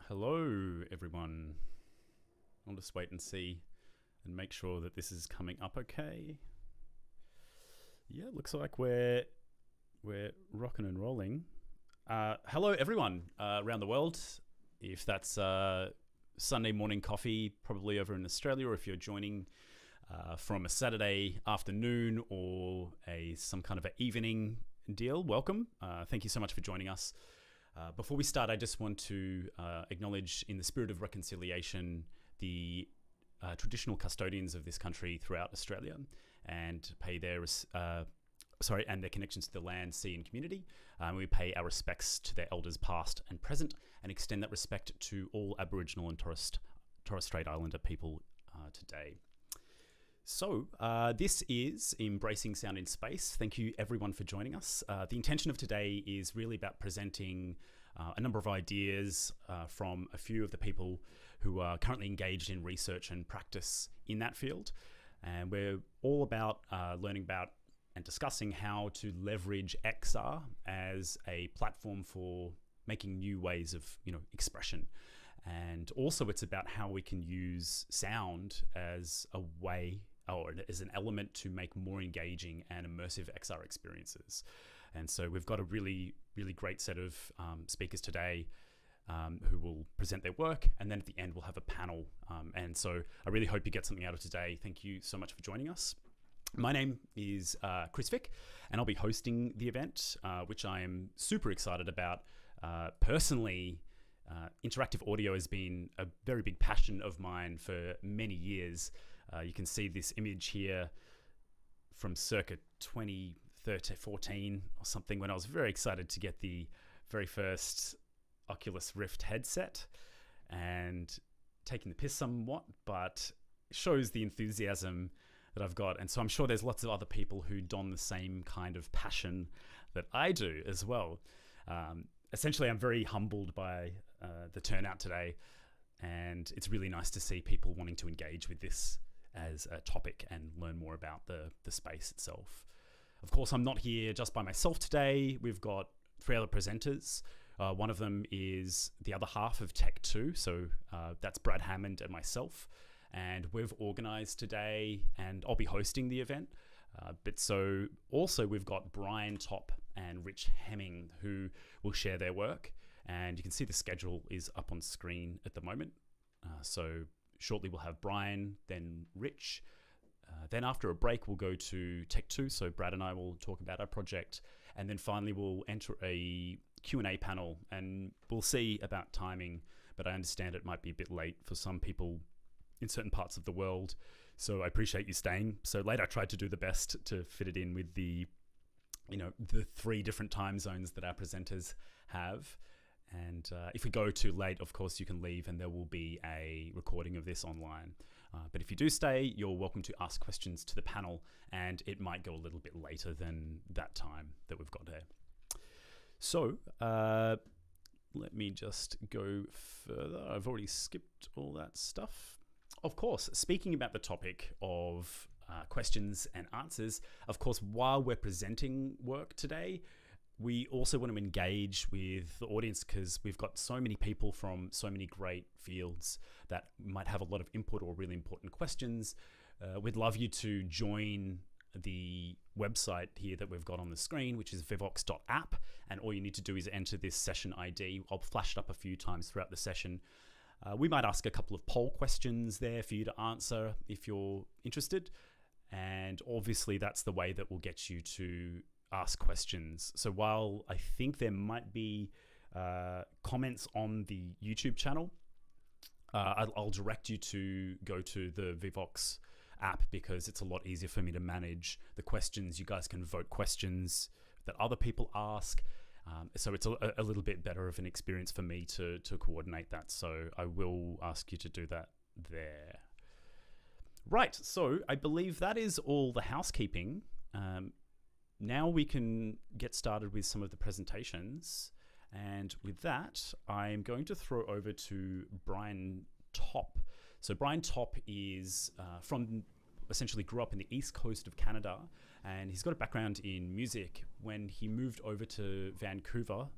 Hello, everyone. I'll just wait and see and make sure that this is coming up okay. Yeah, looks like we're rocking and rolling. Hello, everyone around the world. If that's Sunday morning coffee, probably over in Australia, or if you're joining from a Saturday afternoon or some kind of an evening deal, welcome. Thank you so much for joining us. Before we start, I just want to acknowledge, in the spirit of reconciliation, the traditional custodians of this country throughout Australia, and pay their and their connections to the land, sea, and community. We pay our respects to their elders, past and present, and extend that respect to all Aboriginal and Torres Strait Islander people today. So this is Embracing Sound in Space. Thank you everyone for joining us. The intention of today is really about presenting a number of ideas from a few of the people who are currently engaged in research and practice in that field. And we're all about learning about and discussing how to leverage XR as a platform for making new ways of expression. And also it's about how we can use sound as a way or as an element to make more engaging and immersive XR experiences. And so we've got a really, really great set of speakers today who will present their work. And then at the end, we'll have a panel. And so I really hope you get something out of today. Thank you so much for joining us. My name is Chris Vick, and I'll be hosting the event, which I am super excited about. Personally, interactive audio has been a very big passion of mine for many years. You can see this image here from circa 2014 or something, when I was very excited to get the very first Oculus Rift headset, and taking the piss somewhat, but it shows the enthusiasm that I've got. And so I'm sure there's lots of other people who don the same kind of passion that I do as well. Essentially, I'm very humbled by the turnout today, and it's really nice to see people wanting to engage with this as a topic and learn more about the space itself. Of course, I'm not here just by myself today. We've got three other presenters. One of them is the other half of TEKH, so that's Brad Hammond and myself. And we've organized today, and I'll be hosting the event. But so also we've got Brian Topp and Rich Hammond who will share their work. And you can see the schedule is up on screen at the moment. So shortly we'll have Brian, then Rich. Then after a break, we'll go to TEKH. So Brad and I will talk about our project. And then finally we'll enter a Q&A panel, and we'll see about timing. But I understand it might be a bit late for some people in certain parts of the world. So I appreciate you staying so late. I tried to do the best to fit it in with the three different time zones that our presenters have. And if we go too late, of course, you can leave and there will be a recording of this online. But if you do stay, you're welcome to ask questions to the panel, and it might go a little bit later than that time that we've got there. So let me just go further. I've already skipped all that stuff. Of course, speaking about the topic of questions and answers, of course, while we're presenting work today, we also want to engage with the audience, because we've got so many people from so many great fields that might have a lot of input or really important questions. We'd love you to join the website here that we've got on the screen, which is vivox.app, and all you need to do is enter this session ID. I'll flash it up a few times throughout the session. We might ask a couple of poll questions there for you to answer if you're interested. And obviously that's the way that will get you to ask questions. So while I think there might be comments on the YouTube channel, I'll direct you to go to the Vivox app, because it's a lot easier for me to manage the questions. You guys can vote questions that other people ask. So it's a little bit better of an experience for me to coordinate that. So I will ask you to do that there. Right, so I believe that is all the housekeeping. Now we can get started with some of the presentations. And with that, I'm going to throw over to Brian Topp. So Brian Topp is essentially grew up in the east coast of Canada, and he's got a background in music. When he moved over to Vancouver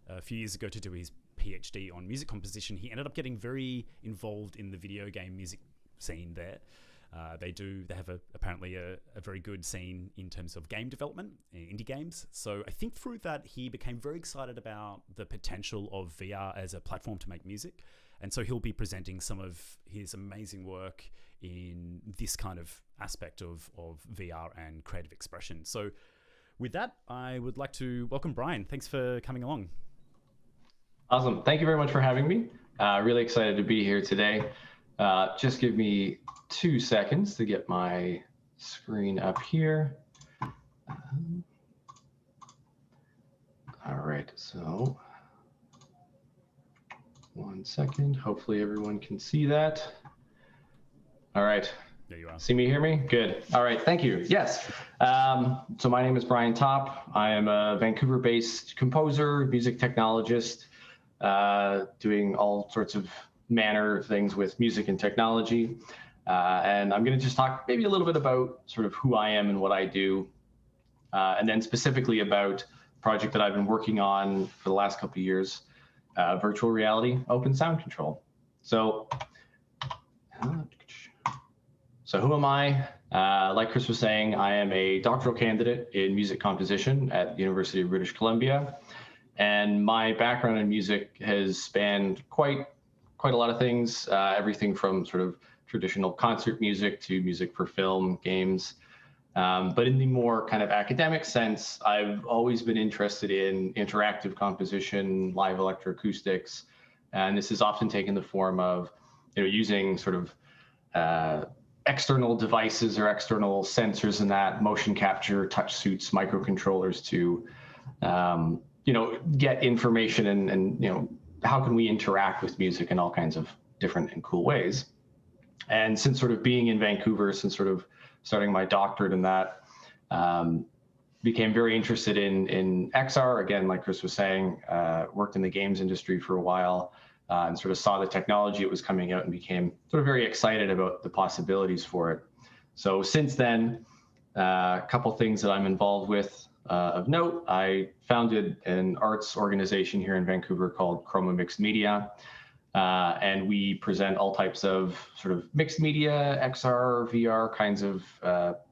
a few years ago to do his PhD on music composition, he ended up getting very involved in the video game music scene there. They have apparently a very good scene in terms of game development, indie games. So I think through that, he became very excited about the potential of VR as a platform to make music. And so he'll be presenting some of his amazing work in this kind of aspect of VR and creative expression. So with that, I would like to welcome Brian. Thanks for coming along. Awesome. Thank you very much for having me. Really excited to be here today. Just give me 2 seconds to get my screen up here. All right, so 1 second. Hopefully everyone can see that. All right. There you are. See me, hear me? Good. All right, thank you. Yes. So my name is Brian Topp. I am a Vancouver-based composer, music technologist, doing all sorts of manner of things with music and technology. And I'm going to just talk maybe a little bit about sort of who I am and what I do, and then specifically about a project that I've been working on for the last couple of years, virtual reality, open sound control. So who am I? Like Chris was saying, I am a doctoral candidate in music composition at the University of British Columbia. And my background in music has spanned quite a lot of things, everything from sort of traditional concert music to music for film, games. But in the more kind of academic sense, I've always been interested in interactive composition, live electroacoustics. And this has often taken the form of, using sort of external devices or external sensors and that, motion capture, touch suits, microcontrollers to, get information and how can we interact with music in all kinds of different and cool ways. And since sort of being in Vancouver, since sort of starting my doctorate in that, became very interested in XR. Again, like Chris was saying, worked in the games industry for a while, and sort of saw the technology that was coming out and became sort of very excited about the possibilities for it. So since then, a couple things that I'm involved with of note. I founded an arts organization here in Vancouver called Chroma Mixed Media. And we present all types of sort of mixed media, XR, VR kinds of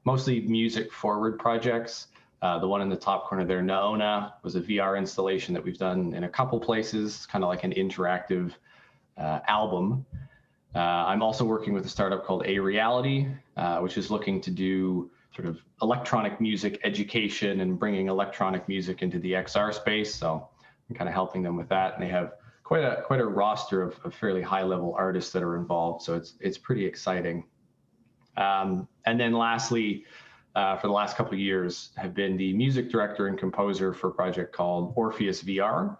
mostly music forward projects. The one in the top corner there, Naona, was a VR installation that we've done in a couple places, kind of like an interactive album. I'm also working with a startup called A Reality, which is looking to do sort of electronic music education and bringing electronic music into the XR space. So I'm kind of helping them with that. And they have quite a roster of fairly high level artists that are involved. So it's pretty exciting. And then lastly, for the last couple of years, have been the music director and composer for a project called Orpheus VR,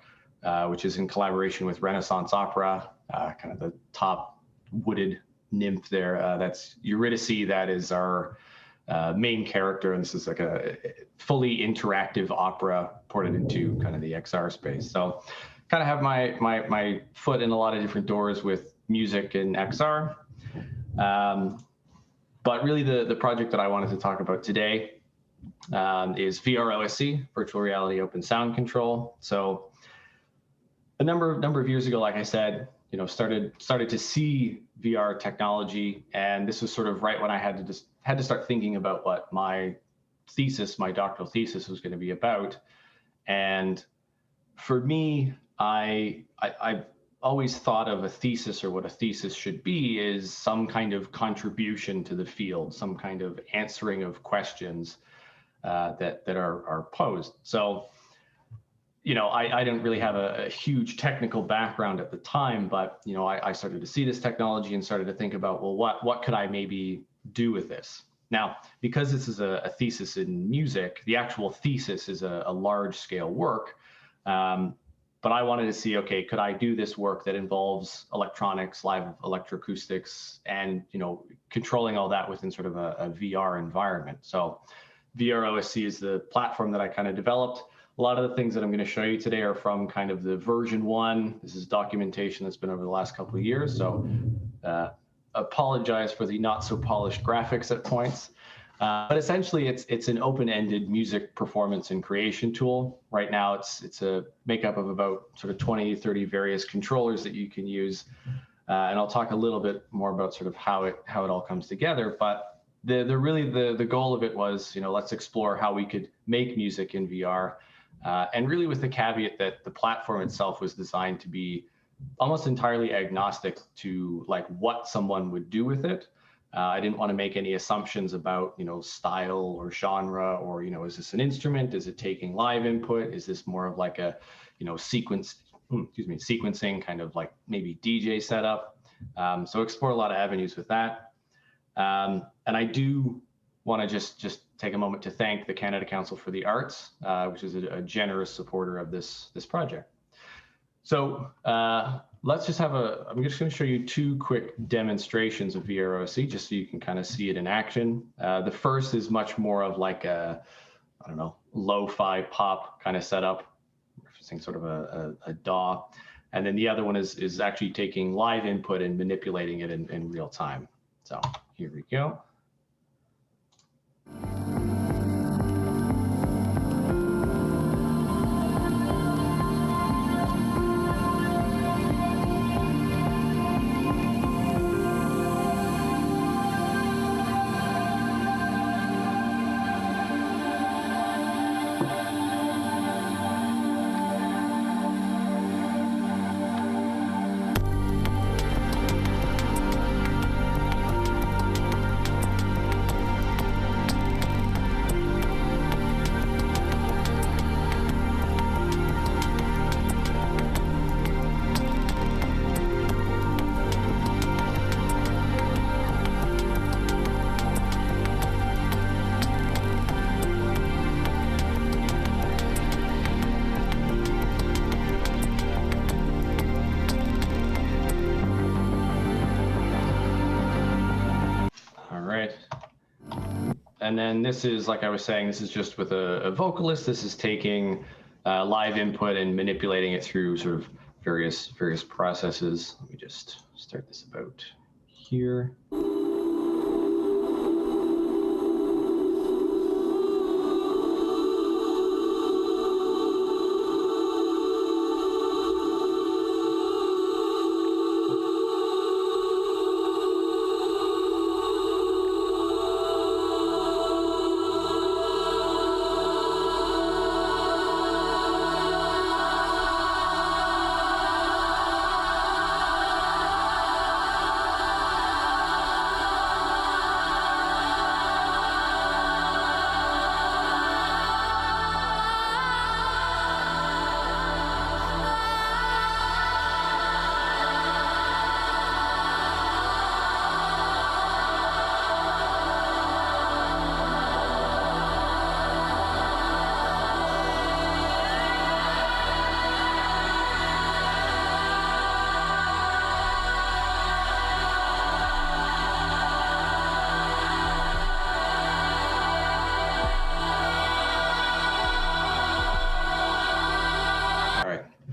which is in collaboration with Renaissance Opera, kind of the top wooded nymph there. That's Eurydice. That is our main character. And this is like a fully interactive opera ported into kind of the XR space. So kind of have my foot in a lot of different doors with music and XR. But really the project that I wanted to talk about today is VROSC, virtual reality open sound control. So a number of years ago, like I said, started to see VR technology, and this was sort of right when I had to start thinking about what my doctoral thesis was going to be about. And for me, I've always thought of a thesis, or what a thesis should be, is some kind of contribution to the field, some kind of answering of questions that are posed. So, I didn't really have a huge technical background at the time, but I started to see this technology and started to think about, well, what could I maybe do with this? Now, because this is a thesis in music, the actual thesis is a large scale work. But I wanted to see, okay, could I do this work that involves electronics, live electroacoustics, and controlling all that within sort of a VR environment. So VROSC is the platform that I kind of developed. A lot of the things that I'm going to show you today are from kind of the version 1. This is documentation that's been over the last couple of years. So apologize for the not so polished graphics at points. But essentially, it's an open-ended music performance and creation tool. Right now, it's a makeup of about sort of 20, 30 various controllers that you can use. And I'll talk a little bit more about sort of how it all comes together. But the goal of it was, let's explore how we could make music in VR, and really with the caveat that the platform itself was designed to be almost entirely agnostic to like what someone would do with it. I didn't want to make any assumptions about, style or genre, or, is this an instrument? Is it taking live input? Is this more of like a, sequencing kind of like maybe DJ setup? So explore a lot of avenues with that. And I do want to just take a moment to thank the Canada Council for the Arts, which is a generous supporter of this project. So let's just I'm just going to show you two quick demonstrations of VROC, just so you can kind of see it in action. The first is much more of like a, I don't know, lo-fi pop kind of setup, referencing sort of a DAW. And then the other one is actually taking live input and manipulating it in real time. So here we go. And then this is, like I was saying, this is just with a vocalist. This is taking live input and manipulating it through sort of various processes. Let me just start this about here.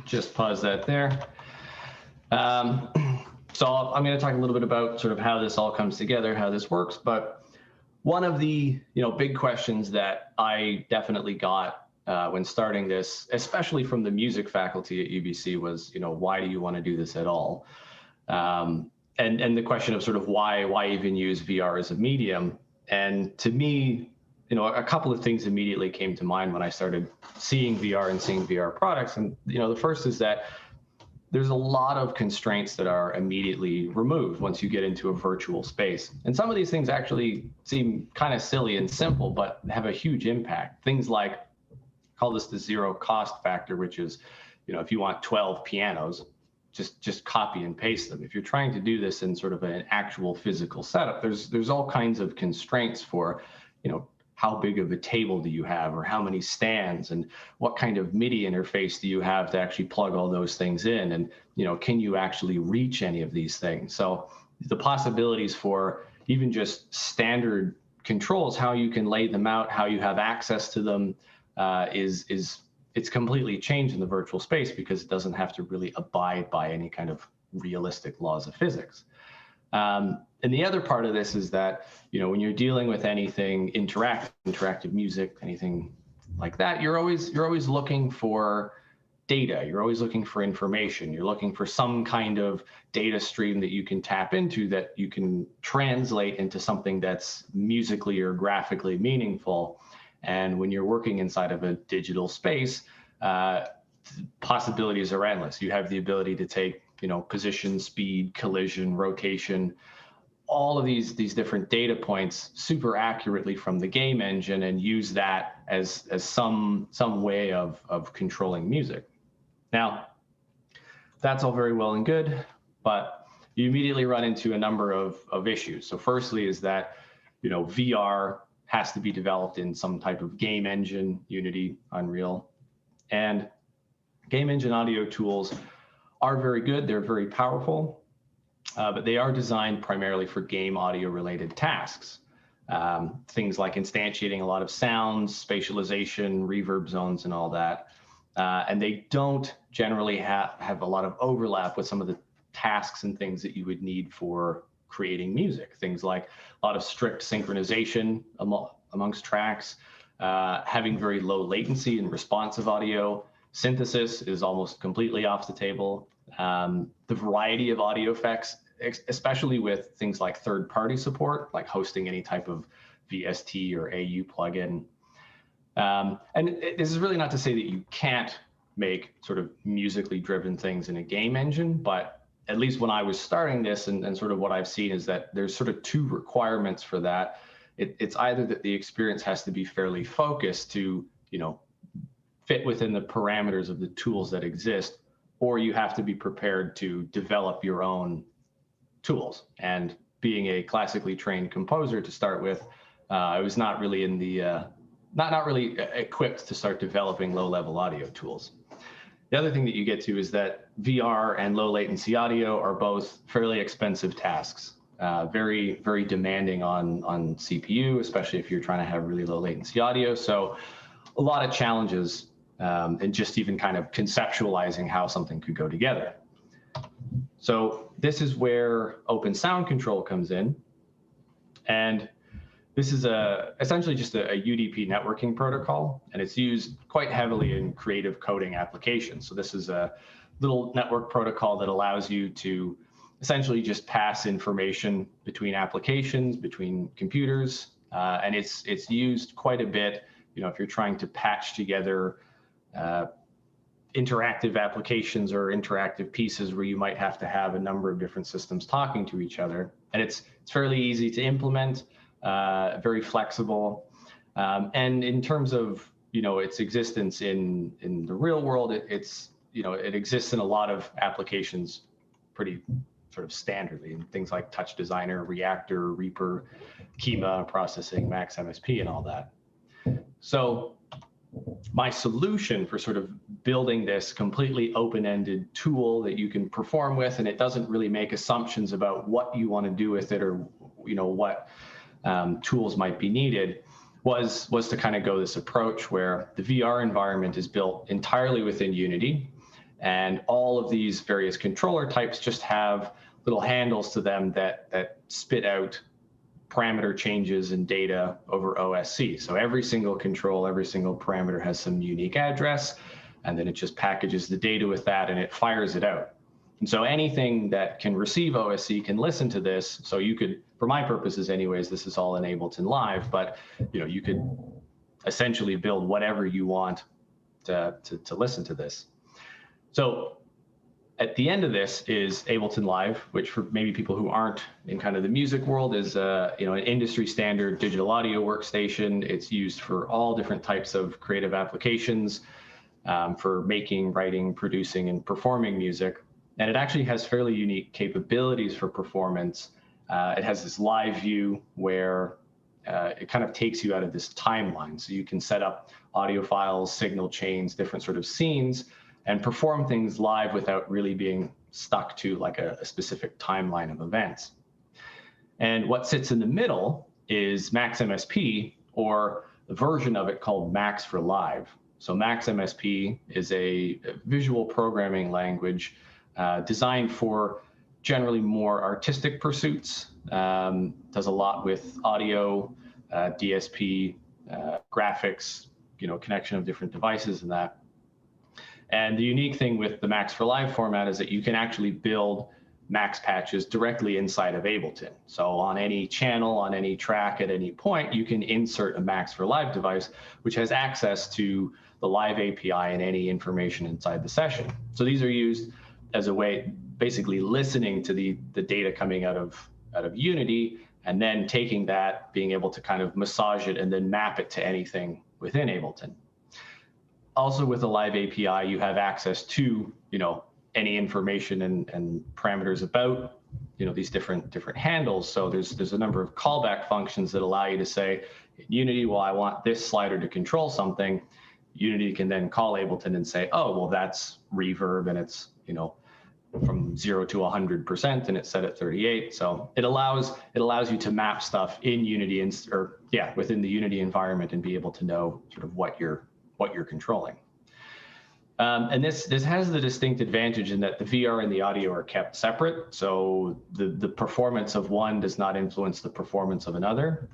Just pause that there. So I'm going to talk a little bit about sort of how this all comes together, how this works. But one of the big questions that I definitely got when starting this, especially from the music faculty at UBC, was why do you want to do this at all? And the question of sort of why even use VR as a medium? And to me, a couple of things immediately came to mind when I started seeing VR and seeing VR products. And, the first is that there's a lot of constraints that are immediately removed once you get into a virtual space. And some of these things actually seem kind of silly and simple, but have a huge impact. Things like, call this the zero cost factor, which is, if you want 12 pianos, just copy and paste them. If you're trying to do this in sort of an actual physical setup, there's all kinds of constraints for, how big of a table do you have, or how many stands, and what kind of MIDI interface do you have to actually plug all those things in? And, can you actually reach any of these things? So the possibilities for even just standard controls, how you can lay them out, how you have access to them, it's completely changed in the virtual space because it doesn't have to really abide by any kind of realistic laws of physics. And the other part of this is that, when you're dealing with anything interactive music, anything like that, you're always looking for data. You're always looking for information. You're looking for some kind of data stream that you can tap into, that you can translate into something that's musically or graphically meaningful. And when you're working inside of a digital space, possibilities are endless. You have the ability to take, position, speed, collision, rotation, all of these different data points super accurately from the game engine, and use that as some way of controlling music. Now, that's all very well and good, but you immediately run into a number of issues. So firstly is that, VR has to be developed in some type of game engine, Unity, Unreal. And game engine audio tools are very good. They're very powerful, but they are designed primarily for game audio related tasks. Things like instantiating a lot of sounds, spatialization, reverb zones, and all that. And they don't generally have a lot of overlap with some of the tasks and things that you would need for creating music. Things like a lot of strict synchronization amongst tracks, having very low latency and responsive audio. Synthesis is almost completely off the table. The variety of audio effects, especially with things like third-party support, like hosting any type of VST or AU plugin. And this is really not to say that you can't make sort of musically driven things in a game engine, but at least when I was starting this, and sort of what I've seen is that there's sort of two requirements for that. It's either that the experience has to be fairly focused to, fit within the parameters of the tools that exist, or you have to be prepared to develop your own tools. And being a classically trained composer to start with, I was not really in the not really equipped to start developing low-level audio tools. The other thing that you get to is that VR and low latency audio are both fairly expensive tasks, very, very demanding on CPU, especially if you're trying to have really low latency audio. So a lot of challenges and just even kind of conceptualizing how something could go together. So this is where open sound control comes in. And this is essentially just a UDP networking protocol, and it's used quite heavily in creative coding applications. So this is a little network protocol that allows you to essentially just pass information between applications, between computers, and it's used quite a bit. If you're trying to patch together interactive applications or interactive pieces where you might have to have a number of different systems talking to each other, and it's fairly easy to implement. Very flexible, and in terms of its existence in the real world, it exists in a lot of applications pretty sort of standardly, in things like Touch Designer, Reactor, Reaper, Kima processing, Max MSP, and all that. So my solution for sort of building this completely open-ended tool that you can perform with, and it doesn't really make assumptions about what you want to do with it, or what tools might be needed, was to kind of go this approach where the VR environment is built entirely within Unity, and all of these various controller types just have little handles to them that spit out parameter changes and data over OSC. So every single control, every single parameter has some unique address, and then it just packages the data with that and it fires it out. And so anything that can receive OSC can listen to this. So you could, for my purposes anyways, this is all in Ableton Live, but you could essentially build whatever you want to listen to this. So at the end of this is Ableton Live, which for maybe people who aren't in kind of the music world is an industry standard digital audio workstation. It's used for all different types of creative applications, for making, writing, producing, and performing music. And it actually has fairly unique capabilities for performance. It has this live view where it kind of takes you out of this timeline. So you can set up audio files, signal chains, different sort of scenes, and perform things live without really being stuck to like a specific timeline of events. And what sits in the middle is Max MSP, or a version of it called Max for Live. So Max MSP is a visual programming language designed for generally more artistic pursuits. Does a lot with audio, DSP, graphics, connection of different devices and that. And the unique thing with the Max for Live format is that you can actually build Max patches directly inside of Ableton. So on any channel, on any track, at any point, you can insert a Max for Live device, which has access to the Live API and any information inside the session. So these are used as a way, basically listening to the data coming out of Unity, and then taking that, being able to kind of massage it and then map it to anything within Ableton. Also with the Live API, you have access to, any information and parameters about, these different handles. So there's a number of callback functions that allow you to say, in Unity, well, I want this slider to control something. Unity can then call Ableton and say, oh, well, that's reverb, and it's, from 0 to 100%, and it's set at 38. So it allows you to map stuff in Unity within the Unity environment and be able to know sort of what you're controlling. And this has the distinct advantage in that the VR and the audio are kept separate. So the performance of one does not influence the performance of another.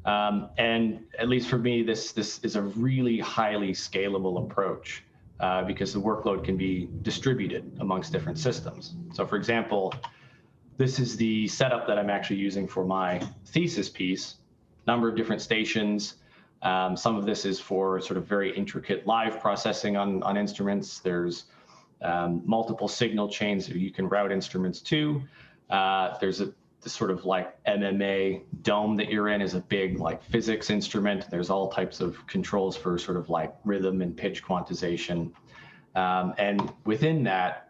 And at least for me, this is a really highly scalable approach because the workload can be distributed amongst different systems. So for example, this is the setup that I'm actually using for my thesis piece, number of different stations. Some of this is for sort of very intricate live processing on instruments. There's multiple signal chains that you can route instruments to. There's this sort of like MMA dome that you're in is a big like physics instrument. There's all types of controls for sort of like rhythm and pitch quantization. And within that,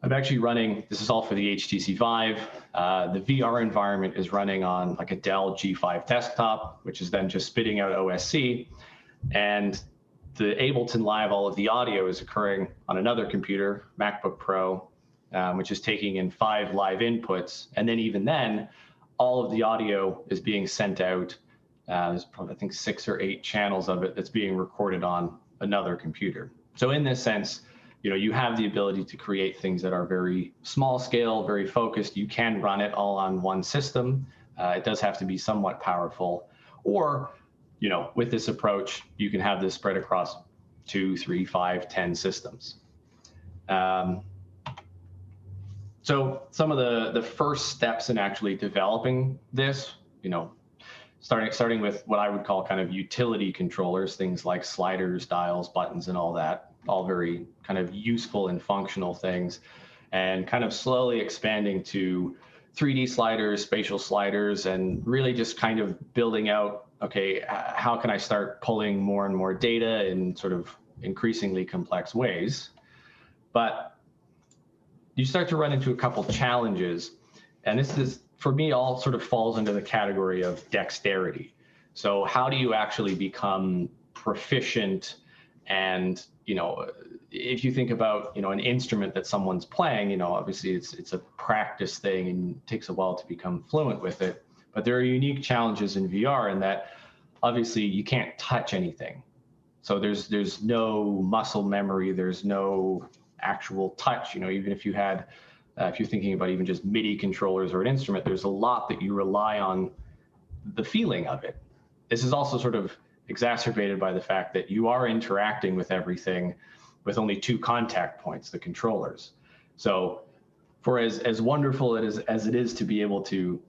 I'm actually running, this is all for the HTC Vive. The VR environment is running on like a Dell G5 desktop, which is then just spitting out OSC. And the Ableton Live, all of the audio is occurring on another computer, MacBook Pro, which is taking in 5 live inputs. And then even then, all of the audio is being sent out. There's probably, I think, 6 or 8 channels of it that's being recorded on another computer. So in this sense, you have the ability to create things that are very small scale, very focused. You can run it all on one system. It does have to be somewhat powerful. Or, with this approach, you can have this spread across 2, 3, 5, 10 systems. So some of the first steps in actually developing this, starting with what I would call kind of utility controllers, things like sliders, dials, buttons, and all that, all very kind of useful and functional things, and kind of slowly expanding to 3D sliders, spatial sliders, and really just kind of building out, okay, how can I start pulling more and more data in sort of increasingly complex ways? But you start to run into a couple challenges, and this is, for me, all sort of falls into the category of dexterity. So how do you actually become proficient? And, if you think about, an instrument that someone's playing, obviously it's a practice thing and it takes a while to become fluent with it. But there are unique challenges in VR in that obviously you can't touch anything. So there's no muscle memory, there's no actual touch, even if you had, if you're thinking about even just MIDI controllers or an instrument, there's a lot that you rely on the feeling of it. This is also sort of exacerbated by the fact that you are interacting with everything with only 2 contact points, the controllers. So for as wonderful as it is to be able to,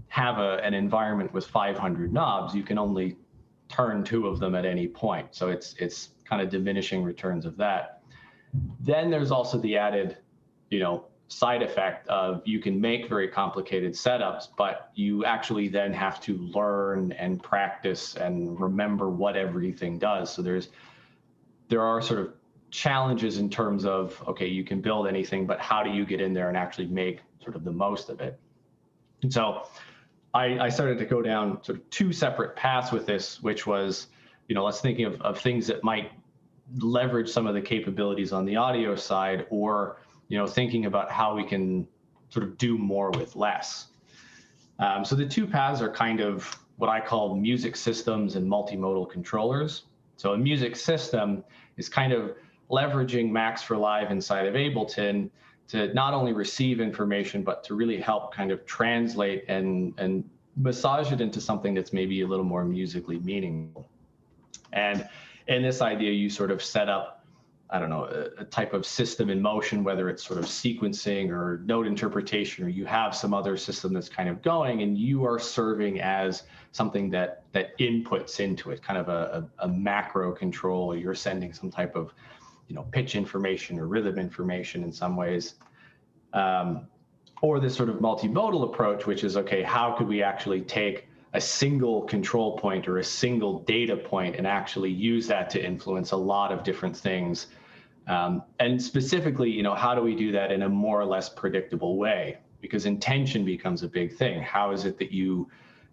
have an environment with 500 knobs, you can only turn 2 of them at any point. So it's kind of diminishing returns of that. Then there's also the added, side effect of you can make very complicated setups, but you actually then have to learn and practice and remember what everything does. So there are sort of challenges in terms of, okay, you can build anything, but how do you get in there and actually make sort of the most of it? And so I started to go down sort of 2 separate paths with this, which was, let's think of things that might leverage some of the capabilities on the audio side, or thinking about how we can sort of do more with less. So the 2 paths are kind of what I call music systems and multimodal controllers. So a music system is kind of leveraging Max for Live inside of Ableton to not only receive information, but to really help kind of translate and massage it into something that's maybe a little more musically meaningful. And in this idea, you sort of set up, I don't know, a type of system in motion, whether it's sort of sequencing or note interpretation, or you have some other system that's kind of going, and you are serving as something that inputs into it, kind of a macro control, or you're sending some type of, pitch information or rhythm information in some ways. Or this sort of multimodal approach, which is, okay, how could we actually take a single control point or a single data point and actually use that to influence a lot of different things? And specifically, how do we do that in a more or less predictable way? Because intention becomes a big thing. How is it that you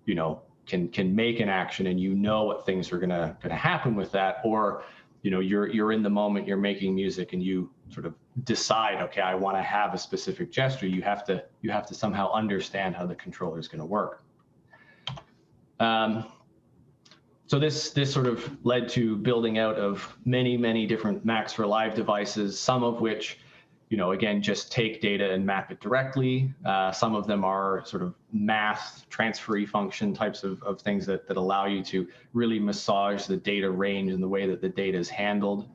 can make an action and what things are gonna happen with that? Or, you're in the moment, you're making music, and you sort of decide, okay, I want to have a specific gesture. You have to somehow understand how the controller is going to work. So this sort of led to building out of many different Max for Live devices, some of which, again, just take data and map it directly. Some of them are sort of math transferee function types of things that allow you to really massage the data range and the way that the data is handled.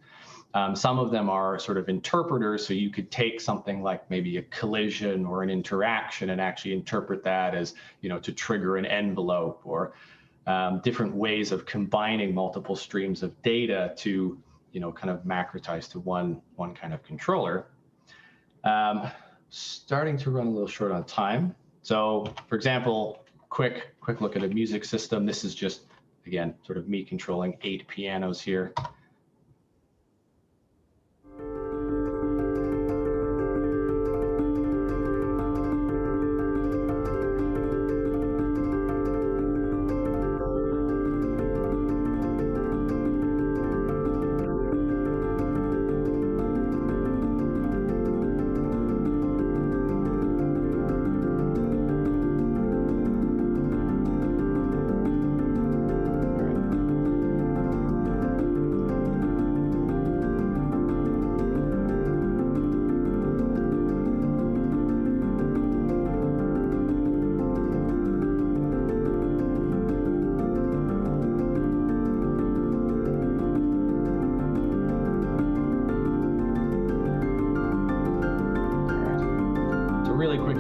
Some of them are sort of interpreters, so you could take something like maybe a collision or an interaction and actually interpret that as, to trigger an envelope, or different ways of combining multiple streams of data to, kind of macrotize to one kind of controller. Starting to run a little short on time. So, for example, quick look at a music system. This is just, again, sort of me controlling 8 pianos here.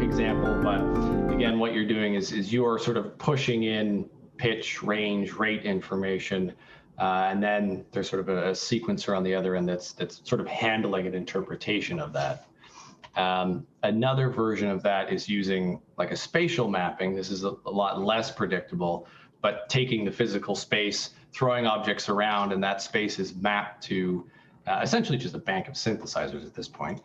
Example, but again, what you're doing is you are sort of pushing in pitch, range, rate information, and then there's sort of a sequencer on the other end that's sort of handling an interpretation of that. Another version of that is using like a spatial mapping. This is a lot less predictable, but taking the physical space, throwing objects around, and that space is mapped to essentially just a bank of synthesizers at this point.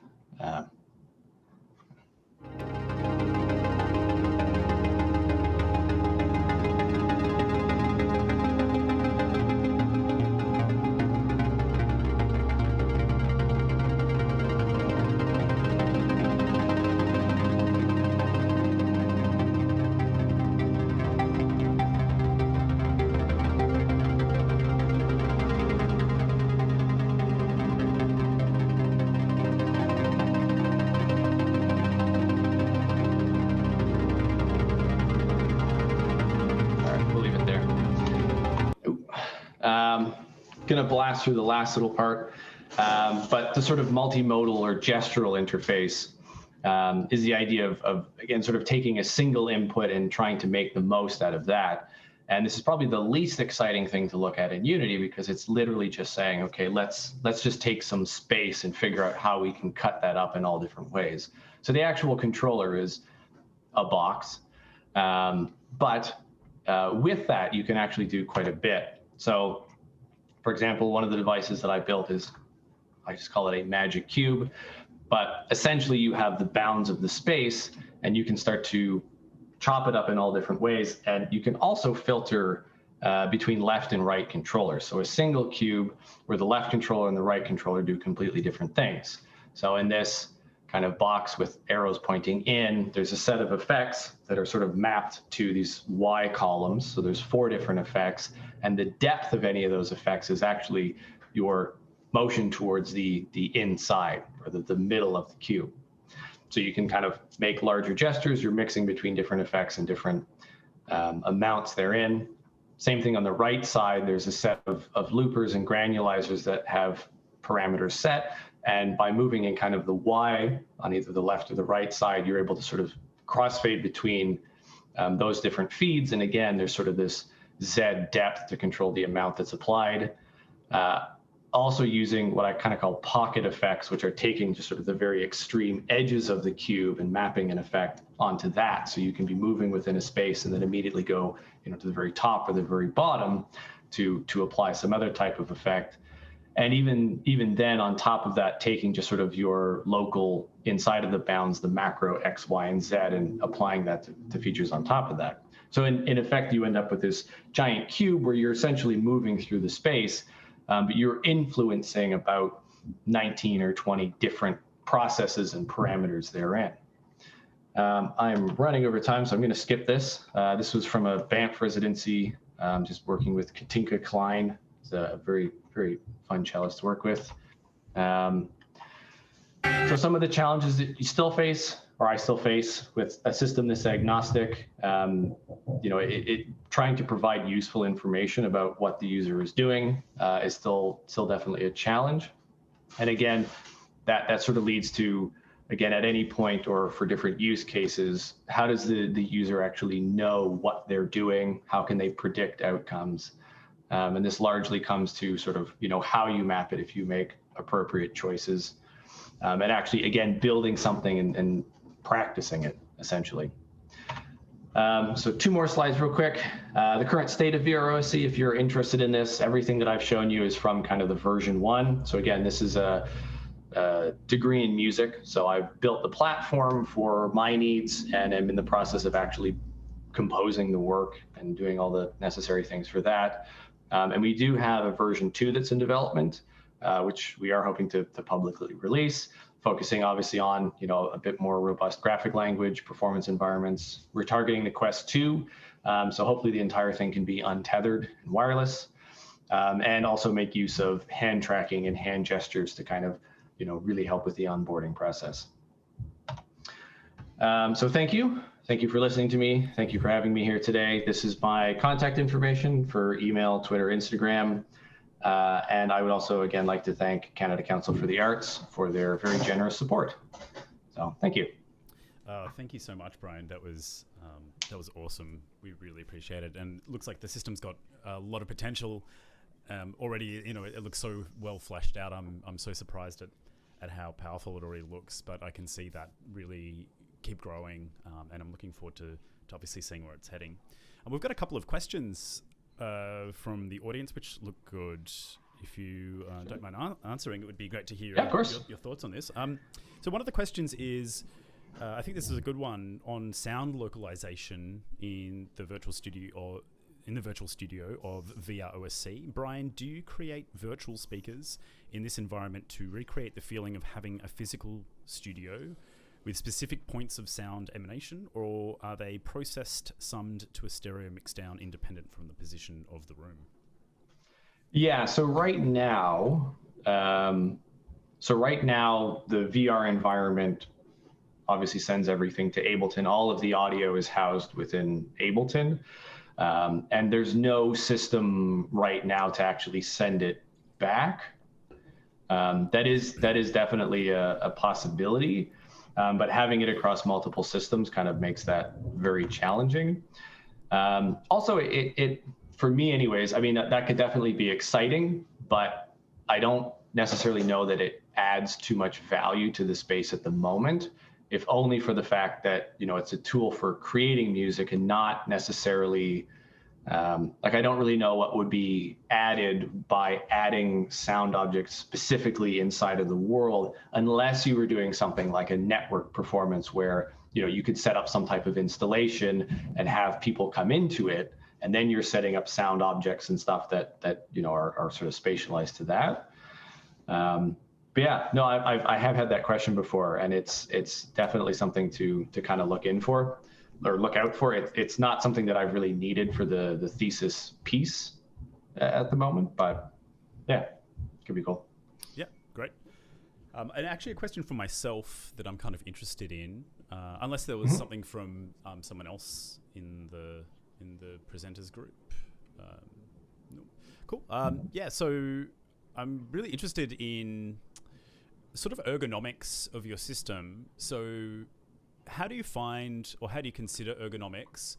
Going to blast through the last little part, but the sort of multimodal or gestural interface is the idea of, again, sort of taking a single input and trying to make the most out of that. And this is probably the least exciting thing to look at in Unity, because it's literally just saying, okay, let's just take some space and figure out how we can cut that up in all different ways. So the actual controller is a box, but with that, you can actually do quite a bit. So, for example, one of the devices that I built is, I just call it a magic cube, but essentially you have the bounds of the space and you can start to chop it up in all different ways. And you can also filter between left and right controllers. So a single cube where the left controller and the right controller do completely different things. So in this kind of box with arrows pointing in, there's a set of effects that are sort of mapped to these Y columns. So there's 4 different effects, and the depth of any of those effects is actually your motion towards the inside, or the middle of the cube. So you can kind of make larger gestures. You're mixing between different effects and different amounts therein. Same thing on the right side. There's a set of loopers and granulizers that have parameters set. And by moving in kind of the Y on either the left or the right side, you're able to sort of crossfade between those different feeds. And again, there's sort of this Z depth to control the amount that's applied. Also using what I kind of call pocket effects, which are taking just sort of the very extreme edges of the cube and mapping an effect onto that. So you can be moving within a space and then immediately go, to the very top or the very bottom to apply some other type of effect. And even then, on top of that, taking just sort of your local inside of the bounds, the macro X, Y, and Z, and applying that to features on top of that. So in effect, you end up with this giant cube where you're essentially moving through the space, but you're influencing about 19 or 20 different processes and parameters therein. I'm running over time, so I'm going to skip this. This was from a Banff residency, just working with Katinka Klein. It's a very, very fun cellist to work with. So some of the challenges that you still face, or I still face, with a system this agnostic, trying to provide useful information about what the user is doing is still definitely a challenge. And again, that sort of leads to, again, at any point or for different use cases, how does the user actually know what they're doing? How can they predict outcomes? And this largely comes to sort of, how you map it if you make appropriate choices. And actually, again, building something and practicing it, essentially. So 2 more slides real quick. The current state of VROSC, if you're interested in this, everything that I've shown you is from kind of the version 1. So again, this is a degree in music. So I've built the platform for my needs, and I'm in the process of actually composing the work and doing all the necessary things for that. And we do have a version 2 that's in development, which we are hoping to publicly release, focusing obviously on a bit more robust graphic language, performance environments. We're targeting the Quest 2, so hopefully the entire thing can be untethered and wireless, and also make use of hand tracking and hand gestures to kind of really help with the onboarding process. So thank you. Thank you for listening to me. Thank you for having me here today. This is my contact information for email, Twitter, Instagram. And I would also, again, like to thank Canada Council for the Arts for their very generous support. So thank you. Thank you so much, Brian. That was awesome. We really appreciate it. And it looks like the system's got a lot of potential already. It looks so well fleshed out. I'm so surprised at how powerful it already looks, but I can see that really keep growing, and I'm looking forward to obviously seeing where it's heading. And we've got a couple of questions from the audience, which look good. If you don't mind answering, it would be great to hear your thoughts on this. So one of the questions is, I think this is a good one, on sound localization in the virtual studio of VR OSC. Brian, do you create virtual speakers in this environment to recreate the feeling of having a physical studio with specific points of sound emanation, or are they processed, summed to a stereo mixdown independent from the position of the room? Yeah, so right now, the VR environment obviously sends everything to Ableton. All of the audio is housed within Ableton, and there's no system right now to actually send it back. That is definitely a possibility. But having it across multiple systems kind of makes that very challenging. Also, it for me anyways, I mean, that could definitely be exciting, but I don't necessarily know that it adds too much value to the space at the moment, if only for the fact that, it's a tool for creating music and not necessarily, I don't really know what would be added by adding sound objects specifically inside of the world, unless you were doing something like a network performance where, you could set up some type of installation and have people come into it, and then you're setting up sound objects and stuff that are sort of spatialized to that. But yeah, no, I have had that question before, and it's definitely something to kind of look out for. It's not something that I've really needed for the thesis piece at the moment, but yeah, could be cool. Yeah, great. And actually, a question from myself that I'm kind of interested in, unless there was something from someone else in the presenters group. No. Cool. Yeah. So I'm really interested in sort of ergonomics of your system. So how do you find, or how do you consider ergonomics?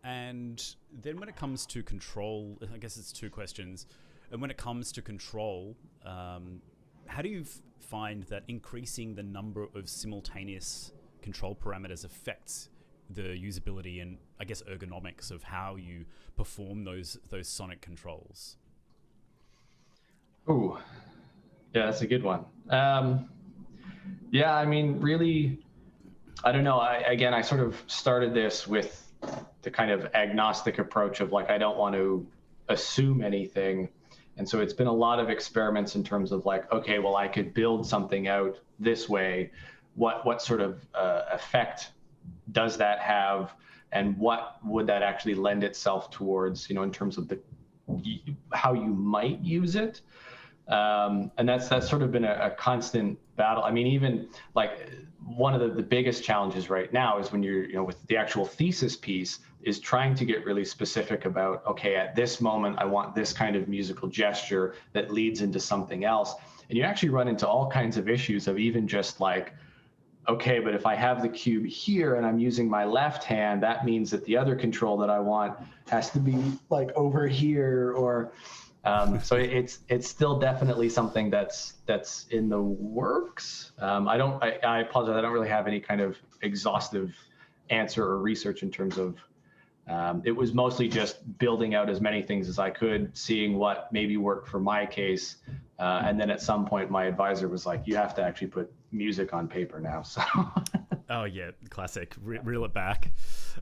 And then when it comes to control, I guess it's two questions. And when it comes to control, how do you find that increasing the number of simultaneous control parameters affects the usability and, I guess, ergonomics of how you perform those sonic controls? Ooh, yeah, that's a good one. Yeah, I mean, really, I don't know. I sort of started this with the kind of agnostic approach of like, I don't want to assume anything. And so it's been a lot of experiments in terms of like, okay, well, I could build something out this way. What sort of effect does that have? And what would that actually lend itself towards, in terms of how you might use it? And that's sort of been a constant battle. I mean, even like one of the biggest challenges right now is when you're, with the actual thesis piece, is trying to get really specific about, okay, at this moment, I want this kind of musical gesture that leads into something else. And you actually run into all kinds of issues of even just like, okay, but if I have the cube here and I'm using my left hand, that means that the other control that I want has to be like over here, or so it's still definitely something that's in the works. I apologize. I don't really have any kind of exhaustive answer or research in terms of. It was mostly just building out as many things as I could, seeing what maybe worked for my case, and then at some point my advisor was like, "You have to actually put music on paper now." So. Oh yeah, classic. Reel it back.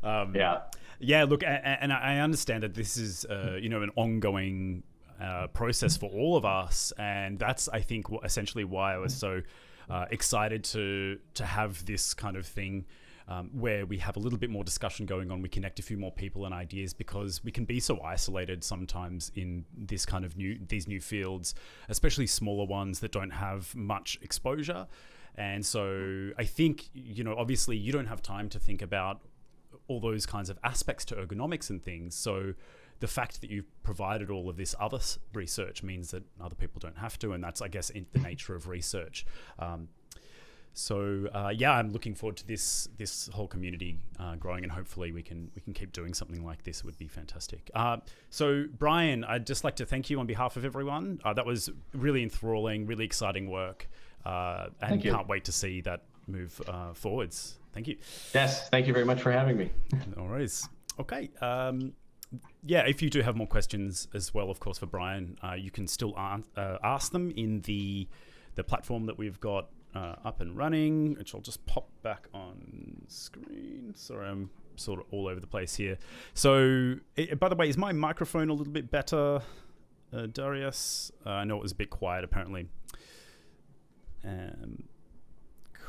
Yeah. Look, and I understand that this is an ongoing process for all of us, and that's, I think, essentially why I was so excited to have this kind of thing where we have a little bit more discussion going on. We connect a few more people and ideas, because we can be so isolated sometimes in this kind of these new fields, especially smaller ones that don't have much exposure. And so I think, obviously you don't have time to think about all those kinds of aspects to ergonomics and things. So the fact that you've provided all of this other research means that other people don't have to, and that's, I guess, in the nature of research. I'm looking forward to this whole community growing, and hopefully we can keep doing something like this. It would be fantastic. So Brian, I'd just like to thank you on behalf of everyone. That was really enthralling, really exciting work, and can't wait to see that move forwards. Thank you. Yes, thank you very much for having me. No worries. Okay. If you do have more questions as well, of course, for Brian, you can still ask them in the platform that we've got up and running, which I'll just pop back on screen. Sorry, I'm sort of all over the place here. So, by the way, is my microphone a little bit better, Darius? I know it was a bit quiet, apparently.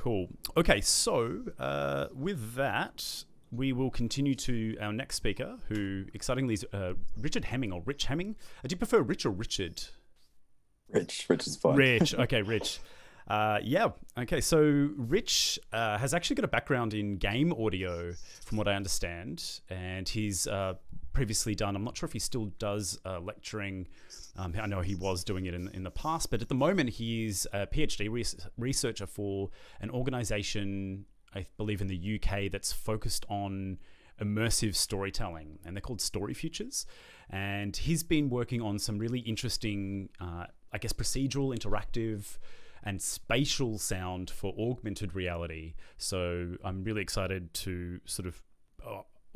Cool. Okay, so with that, we will continue to our next speaker, who excitingly is Richard Hemming, or Rich Hemming. Do you prefer Rich or Richard? Rich is fine. Rich, okay, Rich. Okay, so Rich has actually got a background in game audio, from what I understand, and he's previously done, I'm not sure if he still does lecturing. I know he was doing it in the past, but at the moment he's a PhD researcher for an organization, I believe in the UK, that's focused on immersive storytelling, and they're called Story Futures. And he's been working on some really interesting, procedural, interactive, and spatial sound for augmented reality. So I'm really excited to sort of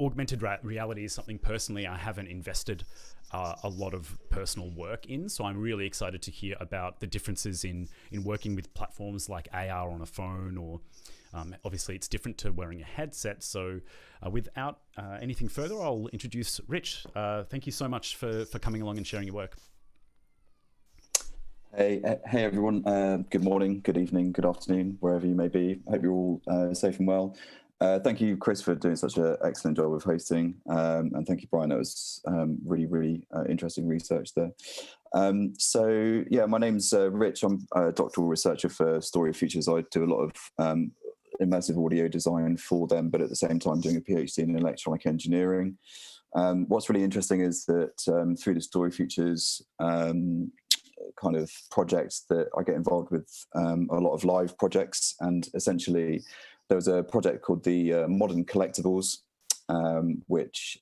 augmented reality is something personally I haven't invested a lot of personal work in. So I'm really excited to hear about the differences in working with platforms like AR on a phone, or obviously it's different to wearing a headset. So without anything further, I'll introduce Rich. Thank you so much for coming along and sharing your work. Hey everyone. Good morning, good evening, good afternoon, wherever you may be. I hope you're all safe and well. Thank you, Chris, for doing such an excellent job of hosting. And thank you, Brian. That was really, really interesting research there. So, yeah, my name's Rich. I'm a doctoral researcher for Story of Futures. I do a lot of immersive audio design for them, but at the same time doing a PhD in electronic engineering. What's really interesting is that through the Story of Futures kind of projects that I get involved with, a lot of live projects, and essentially there was a project called the Modern Collectibles, which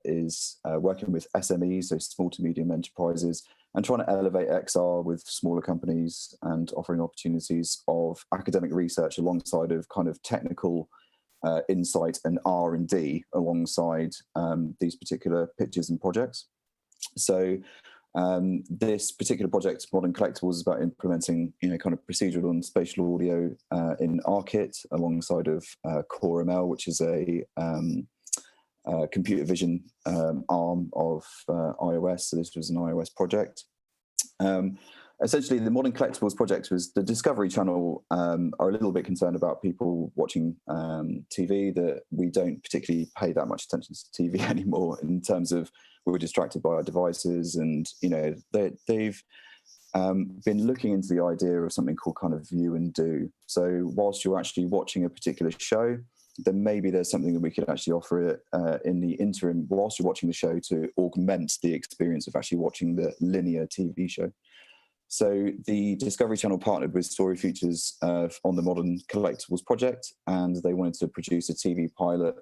is working with SMEs, so small to medium enterprises, and trying to elevate XR with smaller companies and offering opportunities of academic research alongside of kind of technical insight and R&D alongside these particular pitches and projects. So this particular project, Modern Collectibles, is about implementing, kind of procedural and spatial audio in RKit alongside of Core ML, which is a computer vision arm of iOS. So this was an iOS project. Essentially, the Modern Collectibles project was the Discovery Channel are a little bit concerned about people watching TV, that we don't particularly pay that much attention to TV anymore in terms of we're distracted by our devices. And, they've been looking into the idea of something called kind of view and do. So whilst you're actually watching a particular show, then maybe there's something that we could actually offer in the interim whilst you're watching the show to augment the experience of actually watching the linear TV show. So the Discovery Channel partnered with Story Futures on the Modern Collectibles project, and they wanted to produce a TV pilot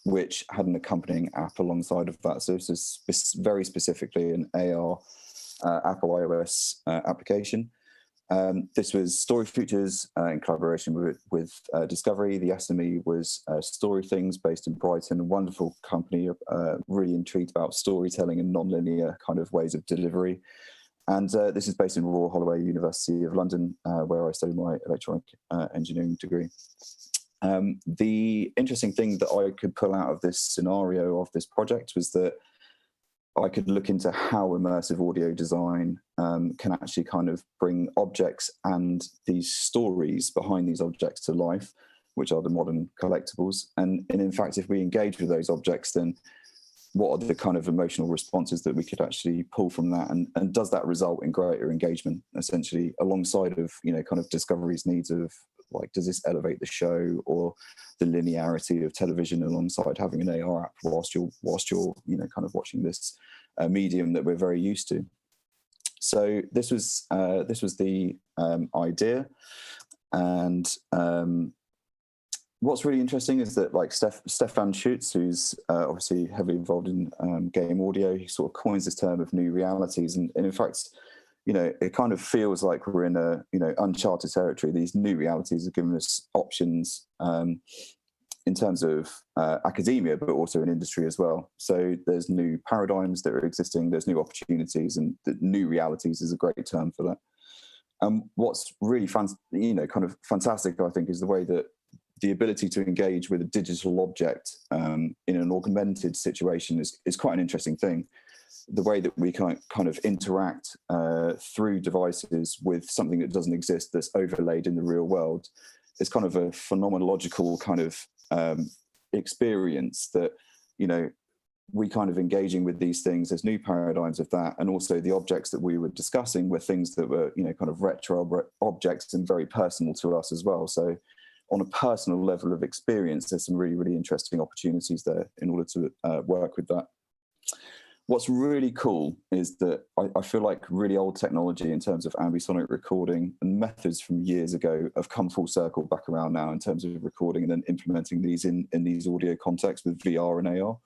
which had an accompanying app alongside of that. So this is very specifically an AR Apple iOS application. This was Story Futures in collaboration with Discovery. The SME was Story Things, based in Brighton, a wonderful company, really intrigued about storytelling and non-linear kind of ways of delivery. And this is based in Royal Holloway, University of London, where I studied my electronic engineering degree. The interesting thing that I could pull out of this scenario of this project was that I could look into how immersive audio design can actually kind of bring objects and these stories behind these objects to life, which are the modern collectibles. And in fact, if we engage with those objects, then what are the kind of emotional responses that we could actually pull from that? And does that result in greater engagement, essentially, alongside of, kind of Discovery's needs of, like, does this elevate the show or the linearity of television alongside having an AR app whilst you're kind of watching this medium that we're very used to. So this was the idea. And what's really interesting is that, like, Stefan Schutz, who's obviously heavily involved in game audio, he sort of coins this term of new realities. And in fact, it kind of feels like we're in a, uncharted territory. These new realities have given us options in terms of academia, but also in industry as well. So there's new paradigms that are existing, there's new opportunities, and the new realities is a great term for that. What's really kind of fantastic, I think, is the way that the ability to engage with a digital object in an augmented situation is quite an interesting thing. The way that we kind of interact through devices with something that doesn't exist, that's overlaid in the real world, is kind of a phenomenological kind of experience that, we kind of engaging with these things. There's new paradigms of that. And also the objects that we were discussing were things that were, kind of retro objects and very personal to us as well. So on a personal level of experience, there's some really, really interesting opportunities there in order to work with that. What's really cool is that I feel like really old technology in terms of ambisonic recording and methods from years ago have come full circle back around now in terms of recording and then implementing these in these audio contexts with VR and AR.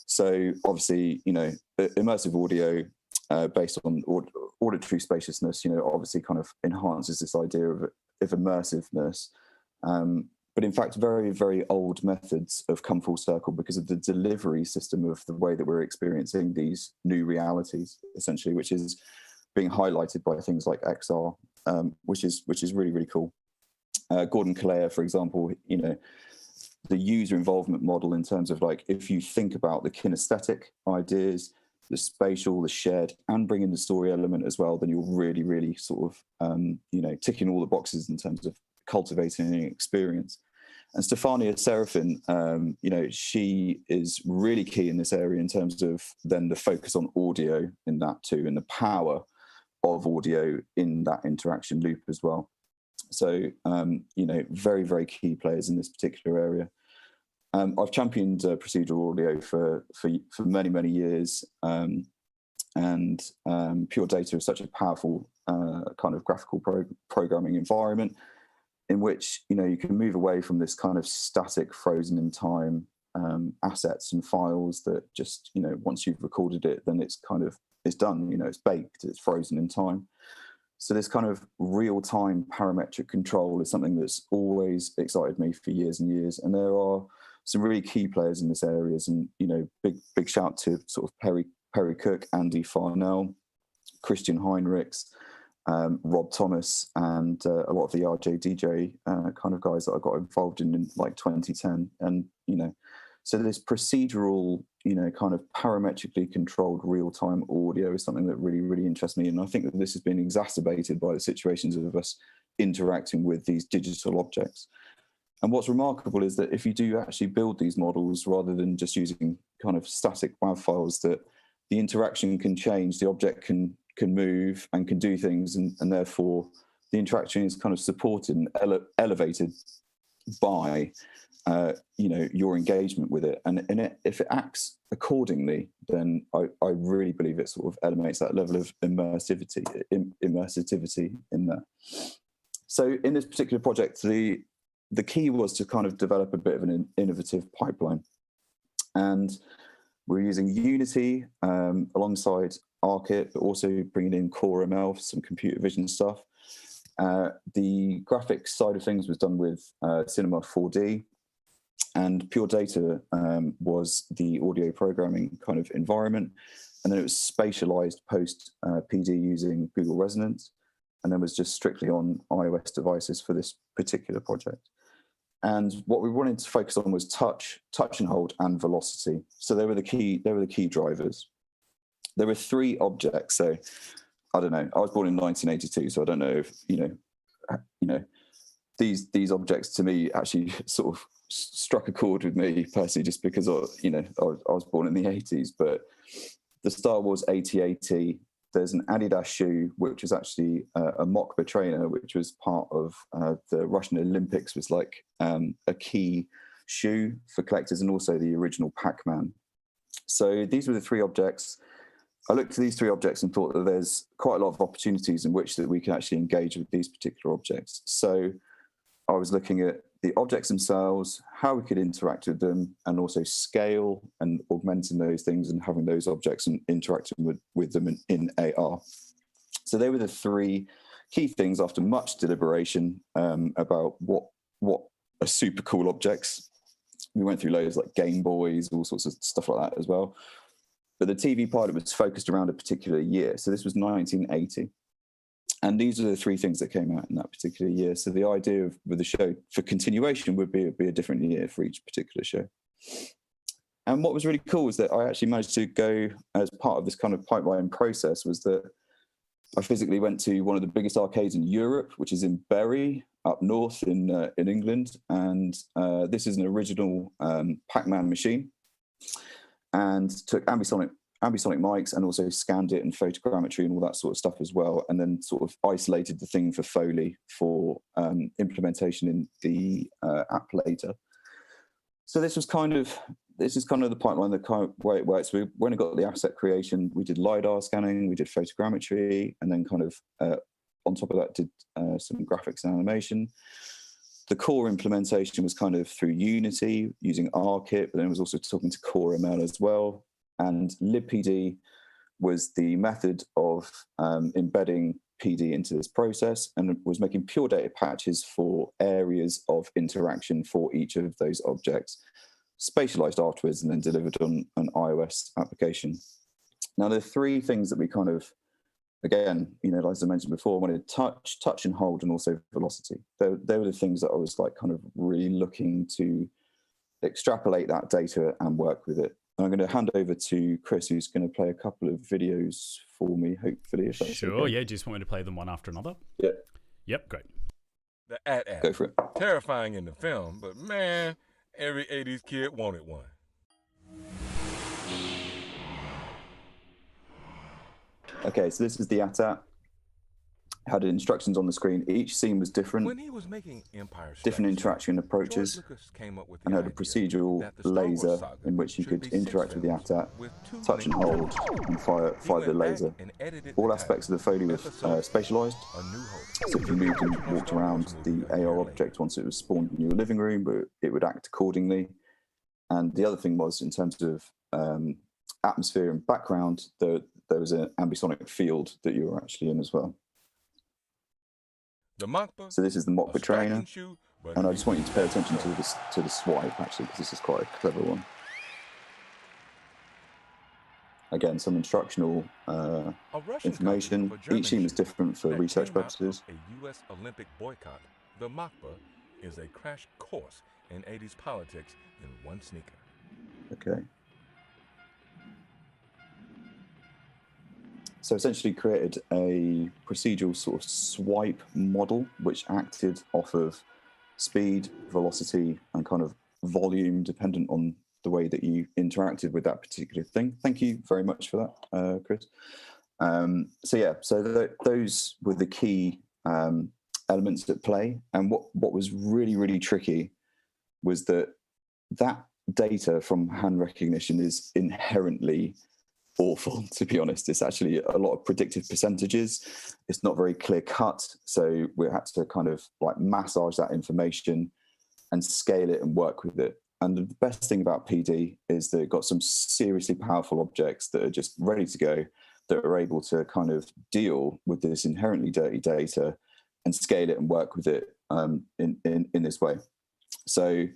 So obviously, immersive audio based on auditory spaciousness, obviously kind of enhances this idea of immersiveness. But in fact, very, very old methods have come full circle because of the delivery system of the way that we're experiencing these new realities, essentially, which is being highlighted by things like XR, which is really, really cool. Gordon Callear, for example, the user involvement model in terms of, like, if you think about the kinesthetic ideas, the spatial, the shared, and bring in the story element as well, then you're really, really sort of, ticking all the boxes in terms of cultivating an experience. And Stefania Serafin, she is really key in this area in terms of then the focus on audio in that too, and the power of audio in that interaction loop as well. So, very, very key players in this particular area. I've championed procedural audio for many, many years. And Pure Data is such a powerful kind of graphical programming environment in which, you can move away from this kind of static, frozen in time assets and files that just, once you've recorded it, then it's done, it's baked, it's frozen in time. So this kind of real-time parametric control is something that's always excited me for years and years. And there are some really key players in this area, and big shout to sort of Perry Cook, Andy Farnell, Christian Heinrichs, Rob Thomas, and a lot of the RJ DJ kind of guys that I got involved in like 2010. And so this procedural, kind of parametrically controlled real-time audio is something that really, really interests me. And I think that this has been exacerbated by the situations of us interacting with these digital objects. And what's remarkable is that if you do actually build these models rather than just using kind of static WAV files, that the interaction can change, the object can move and can do things, and therefore the interaction is kind of supported and elevated by your engagement with it. And if it acts accordingly, then I really believe it sort of elevates that level of immersivity in there. So in this particular project, the key was to kind of develop a bit of an innovative pipeline. And we're using Unity alongside ARKit, but also bringing in Core ML for some computer vision stuff. The graphics side of things was done with Cinema 4D, and Pure Data was the audio programming kind of environment. And then it was spatialized post PD using Google Resonance, and then was just strictly on iOS devices for this particular project. And what we wanted to focus on was touch and hold, and velocity. So they were the key drivers. There were 3 objects. So I don't know. I was born in 1982, so I don't know if these objects to me actually sort of struck a chord with me personally, just because I was born in the 80s. But the Star Wars AT-AT. There's an Adidas shoe, which was actually a Mokba trainer, which was part of the Russian Olympics, was like a key shoe for collectors, and also the original Pac-Man. So these were the 3 objects. I looked at these 3 objects and thought that there's quite a lot of opportunities in which that we can actually engage with these particular objects. So I was looking at the objects themselves, how we could interact with them, and also scale and augmenting those things and having those objects and interacting with them in AR. So they were the 3 key things after much deliberation about what are super cool objects. We went through loads like Game Boys, all sorts of stuff like that as well. But the TV pilot was focused around a particular year. So this was 1980. And these are the 3 things that came out in that particular year. So the idea with the show for continuation would be a different year for each particular show. And what was really cool was that I actually managed to go, as part of this kind of pipeline process, was that I physically went to one of the biggest arcades in Europe, which is in Bury, up north in England. And this is an original Pac-Man machine, and took ambisonic mics and also scanned it and photogrammetry and all that sort of stuff as well, and then sort of isolated the thing for Foley for implementation in the app later. So this is kind of the pipeline, the kind of way it works. We when it got the asset creation, we did LiDAR scanning, we did photogrammetry, and then kind of on top of that did some graphics and animation. The core implementation was kind of through Unity using ARKit, but then it was also talking to Core ML as well. And libpd was the method of embedding PD into this process, and was making pure data patches for areas of interaction for each of those objects, spatialized afterwards, and then delivered on an iOS application. Now, there are 3 things that we kind of, again, as I mentioned before, wanted touch and hold, and also velocity. They were the things that I was like kind of really looking to extrapolate that data and work with it. I'm going to hand over to Chris, who's going to play a couple of videos for me, hopefully. If that's sure, okay. Yeah. Do you just want me to play them one after another? Yeah. Yep, great. The AT-AT. Go for it. Terrifying in the film, but man, every 80s kid wanted one. Okay, so this is the AT-AT. Had instructions on the screen. Each scene was different. When he was making Empire Strikes Different Back, interaction approaches, George Lucas came up with the and had a idea procedural that the Star Wars laser saga in which you should could be 6 interact with the films AT-AT, with 2 touch and hold, and fire He the went back laser. and edited All the aspects of title, the Foley were Episode spatialized. A New Hope. So if you moved and walked around the AR object once it was spawned in your living room, but it would act accordingly. And the other thing was, in terms of atmosphere and background, there was an ambisonic field that you were actually in as well. The Machpa, So this is the Machpa trainer, shoe, and I just want you to pay attention to the swipe actually, because this is quite a clever one. Again, some instructional information. Each scene is different for research purposes. A U.S. Olympic boycott. The Machpa is a crash course in 80s politics in one sneaker. Okay. So essentially created a procedural sort of swipe model which acted off of speed, velocity, and kind of volume dependent on the way that you interacted with that particular thing. Thank you very much for that, Chris. So those were the key elements at play. And what was really, really tricky was that data from hand recognition is inherently awful, to be honest. It's actually a lot of predictive percentages. It's not very clear cut. So we had to kind of like massage that information and scale it and work with it. And the best thing about PD is that it got some seriously powerful objects that are just ready to go, that are able to kind of deal with this inherently dirty data and scale it and work with it in this way. So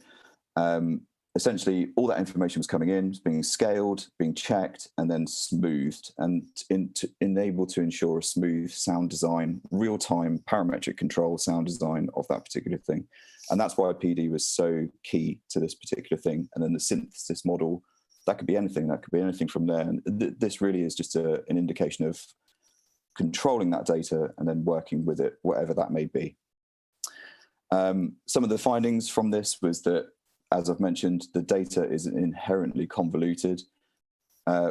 essentially, all that information was coming in, was being scaled, being checked, and then smoothed, and enabled to ensure a smooth sound design, real-time parametric control sound design of that particular thing. And that's why PD was so key to this particular thing. And then the synthesis model, that could be anything. That could be anything from there. And this really is just an indication of controlling that data and then working with it, whatever that may be. Some of the findings from this was that, as I've mentioned, the data is inherently convoluted.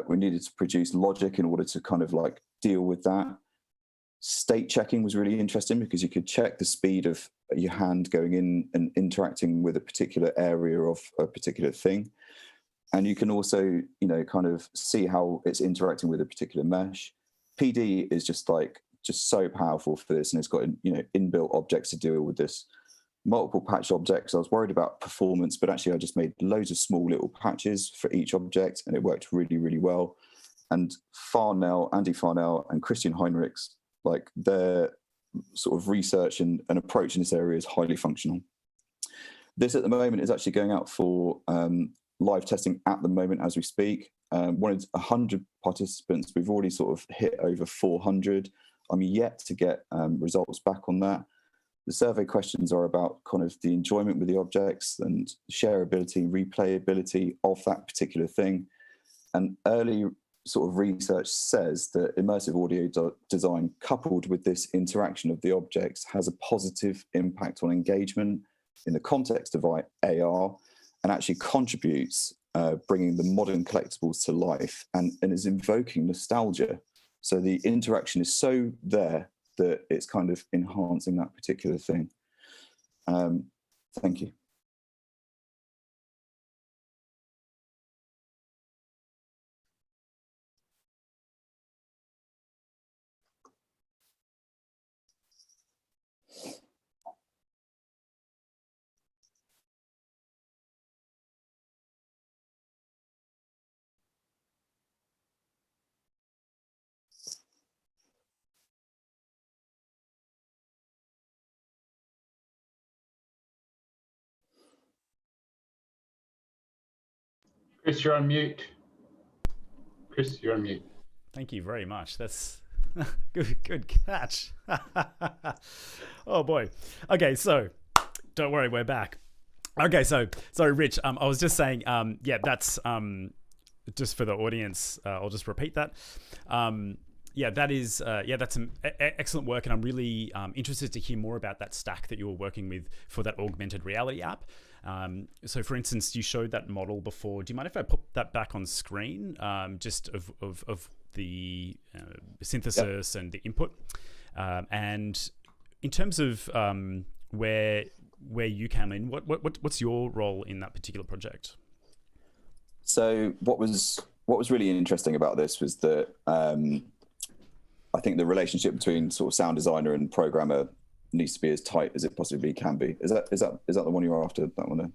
We needed to produce logic in order to kind of like deal with that. State checking was really interesting because you could check the speed of your hand going in and interacting with a particular area of a particular thing. And you can also, kind of see how it's interacting with a particular mesh. PD is just so powerful for this, and it's got, inbuilt objects to deal with this. Multiple patch objects. I was worried about performance, but actually I just made loads of small little patches for each object, and it worked really, really well. And Andy Farnell and Christian Heinrichs, like their sort of research and approach in this area is highly functional. This at the moment is actually going out for live testing at the moment as we speak. Wanted 100 participants. We've already sort of hit over 400. I'm yet to get results back on that. The survey questions are about kind of the enjoyment with the objects and shareability, replayability of that particular thing. And early sort of research says that immersive audio design coupled with this interaction of the objects has a positive impact on engagement in the context of AR and actually contributes bringing the modern collectibles to life and is invoking nostalgia. So the interaction is so there that it's kind of enhancing that particular thing. Thank you. Chris, you're on mute. Chris, you're on mute. Thank you very much. That's good catch. Oh boy. Okay, so don't worry, we're back. Okay, so Rich, I was just saying, that's just for the audience. I'll just repeat that. Yeah, that is that's some excellent work, and I'm really interested to hear more about that stack that you were working with for that augmented reality app. So, for instance, you showed that model before. Do you mind if I put that back on screen, just of the synthesis and the input? And in terms of where you came in, what's your role in that particular project? So, what was really interesting about this was that I think the relationship between sort of sound designer and programmer needs to be as tight as it possibly can be. Is that the one you're after? That one there?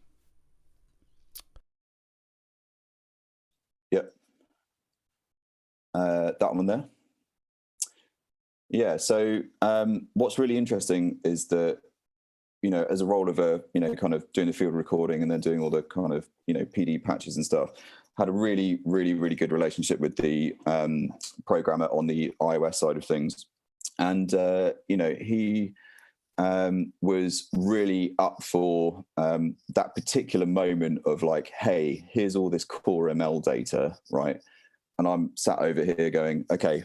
Yep. That one there. Yeah. So what's really interesting is that, you know, as a role of kind of doing the field recording and then doing all the kind of, PD patches and stuff, had a really, really, really good relationship with the programmer on the iOS side of things. And, he was really up for that particular moment of like, hey, here's all this core ML data, right? And I'm sat over here going, okay,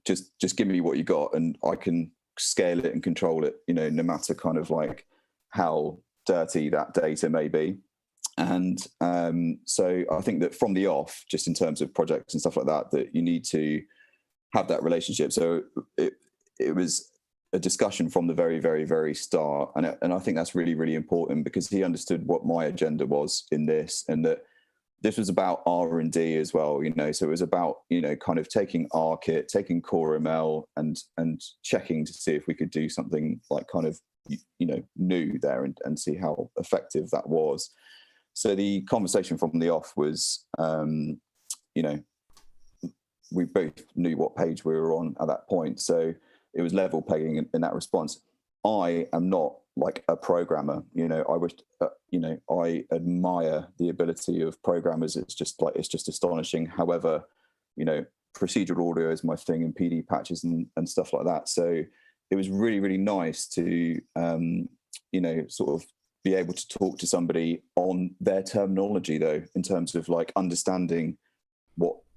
just give me what you got and I can scale it and control it, no matter kind of like how dirty that data may be. And so I think that from the off, just in terms of projects and stuff like that, that you need to have that relationship. So it was a discussion from the very, very, very start. And I think that's really, really important because he understood what my agenda was in this, and that this was about R&D as well, so it was about, kind of taking RKit, taking Core ML and checking to see if we could do something like kind of, new there and see how effective that was. So the conversation from the off was, we both knew what page we were on at that point. So it was level pegging in that response. I am not like a programmer, I wish, I admire the ability of programmers. It's just astonishing. However, procedural audio is my thing and PD patches and stuff like that. So it was really, really nice to, sort of be able to talk to somebody on their terminology though, in terms of like understanding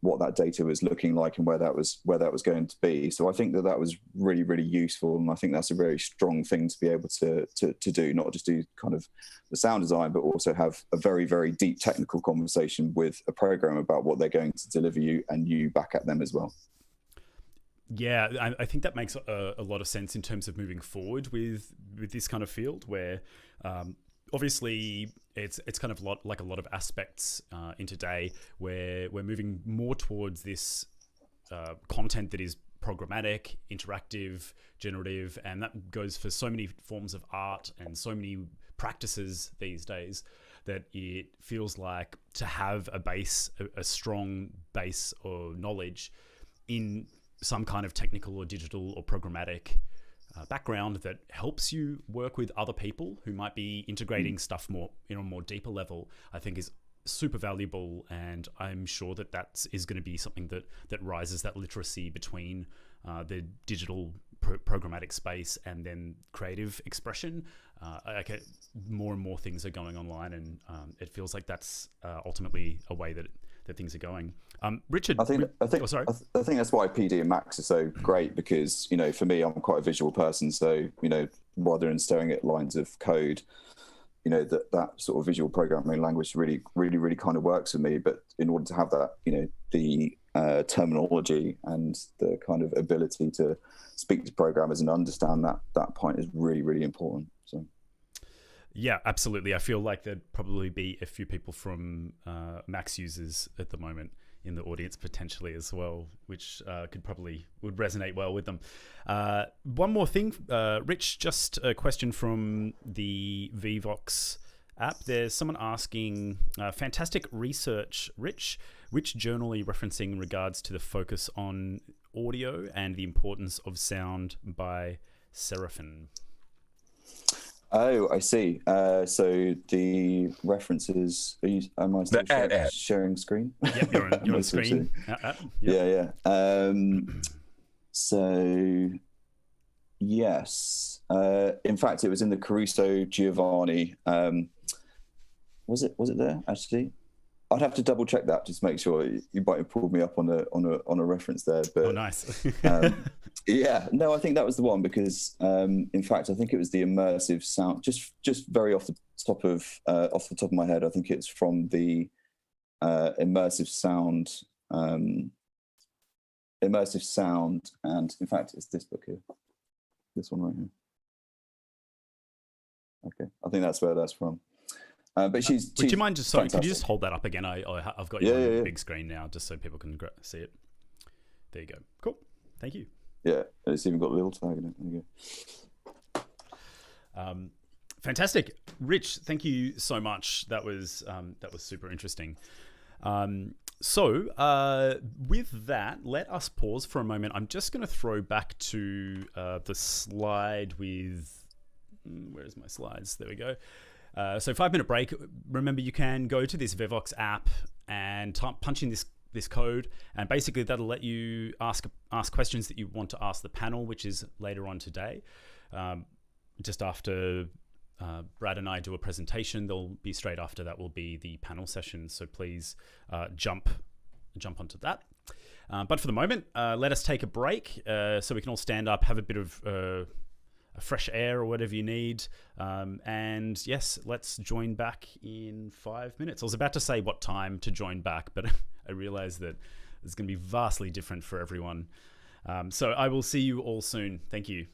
what that data was looking like and where that was going to be. So I think that was really, really useful. And I think that's a very strong thing to be able to do, not just do kind of the sound design, but also have a very, very deep technical conversation with a program about what they're going to deliver you and you back at them as well. Yeah, I think that makes a lot of sense in terms of moving forward with this kind of field where obviously it's kind of like a lot of aspects in today where we're moving more towards this content that is programmatic, interactive, generative, and that goes for so many forms of art and so many practices these days that it feels like to have a strong base or knowledge in some kind of technical or digital or programmatic background that helps you work with other people who might be integrating stuff more in a more deeper level, I think is super valuable. And I'm sure that is going to be something that rises that literacy between the digital programmatic space and then creative expression. More and more things are going online, and it feels like that's ultimately a way that things are going. Richard, I think sorry. I think that's why PD and Max are so great because, for me, I'm quite a visual person. So, rather than staring at lines of code, that sort of visual programming language really, really, really kind of works for me. But in order to have that, the terminology and the kind of ability to speak to programmers and understand that point is really, really important. So. Yeah, absolutely. I feel like there'd probably be a few people from Max users at the moment in the audience potentially as well, which would resonate well with them. One more thing, Rich, just a question from the Vvox app. There's someone asking, fantastic research, Rich. Which journal are you referencing in regards to the focus on audio and the importance of sound by Seraphin? Oh, I see. So the references. Am I still sharing screen? Yep, you're on screen. Yep. Yeah. So yes. In fact, it was in the Caruso Giovanni. Was it there actually? I'd have to double check that just to make sure. You might have pulled me up on a reference there, but Oh, nice. yeah, no, I think that was the one because in fact I think it was the immersive sound. Just very off the top of my head, I think it's from the immersive sound, and in fact it's this book here, this one right here. Okay, I think that's where that's from. But she's would you mind just sorry? fantastic. Could you just hold that up again? I've got you on the big screen now, just so people can see it. There you go. Cool. Thank you. Yeah, it's even got a little tag in it. There you go. Fantastic, Rich. Thank you so much. That was super interesting. So with that, let us pause for a moment. I'm just going to throw back to the slide with. Where's my slides? There we go. So 5-minute break. Remember, you can go to this Vevox app and punch in this code, and basically that'll let you ask questions that you want to ask the panel, which is later on today. Just after Brad and I do a presentation, there'll be straight after that will be the panel session. So please jump onto that. But for the moment, let us take a break so we can all stand up, have a bit of a fresh air or whatever you need. And yes, let's join back in 5 minutes. I was about to say what time to join back, but I realized that it's going to be vastly different for everyone. So I will see you all soon. Thank you.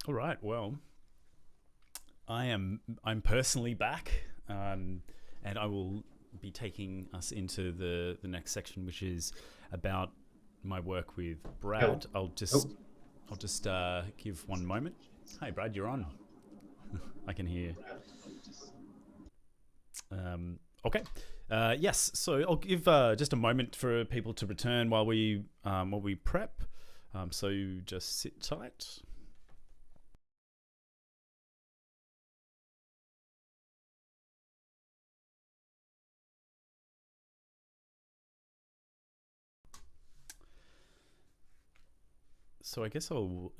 All right. Well, I'm personally back, and I will be taking us into the next section, which is about my work with Brad. I'll just give one moment. Hey, Brad, you're on. I can hear. Okay. Yes. So I'll give just a moment for people to return while we prep. So you just sit tight. So I guess I'll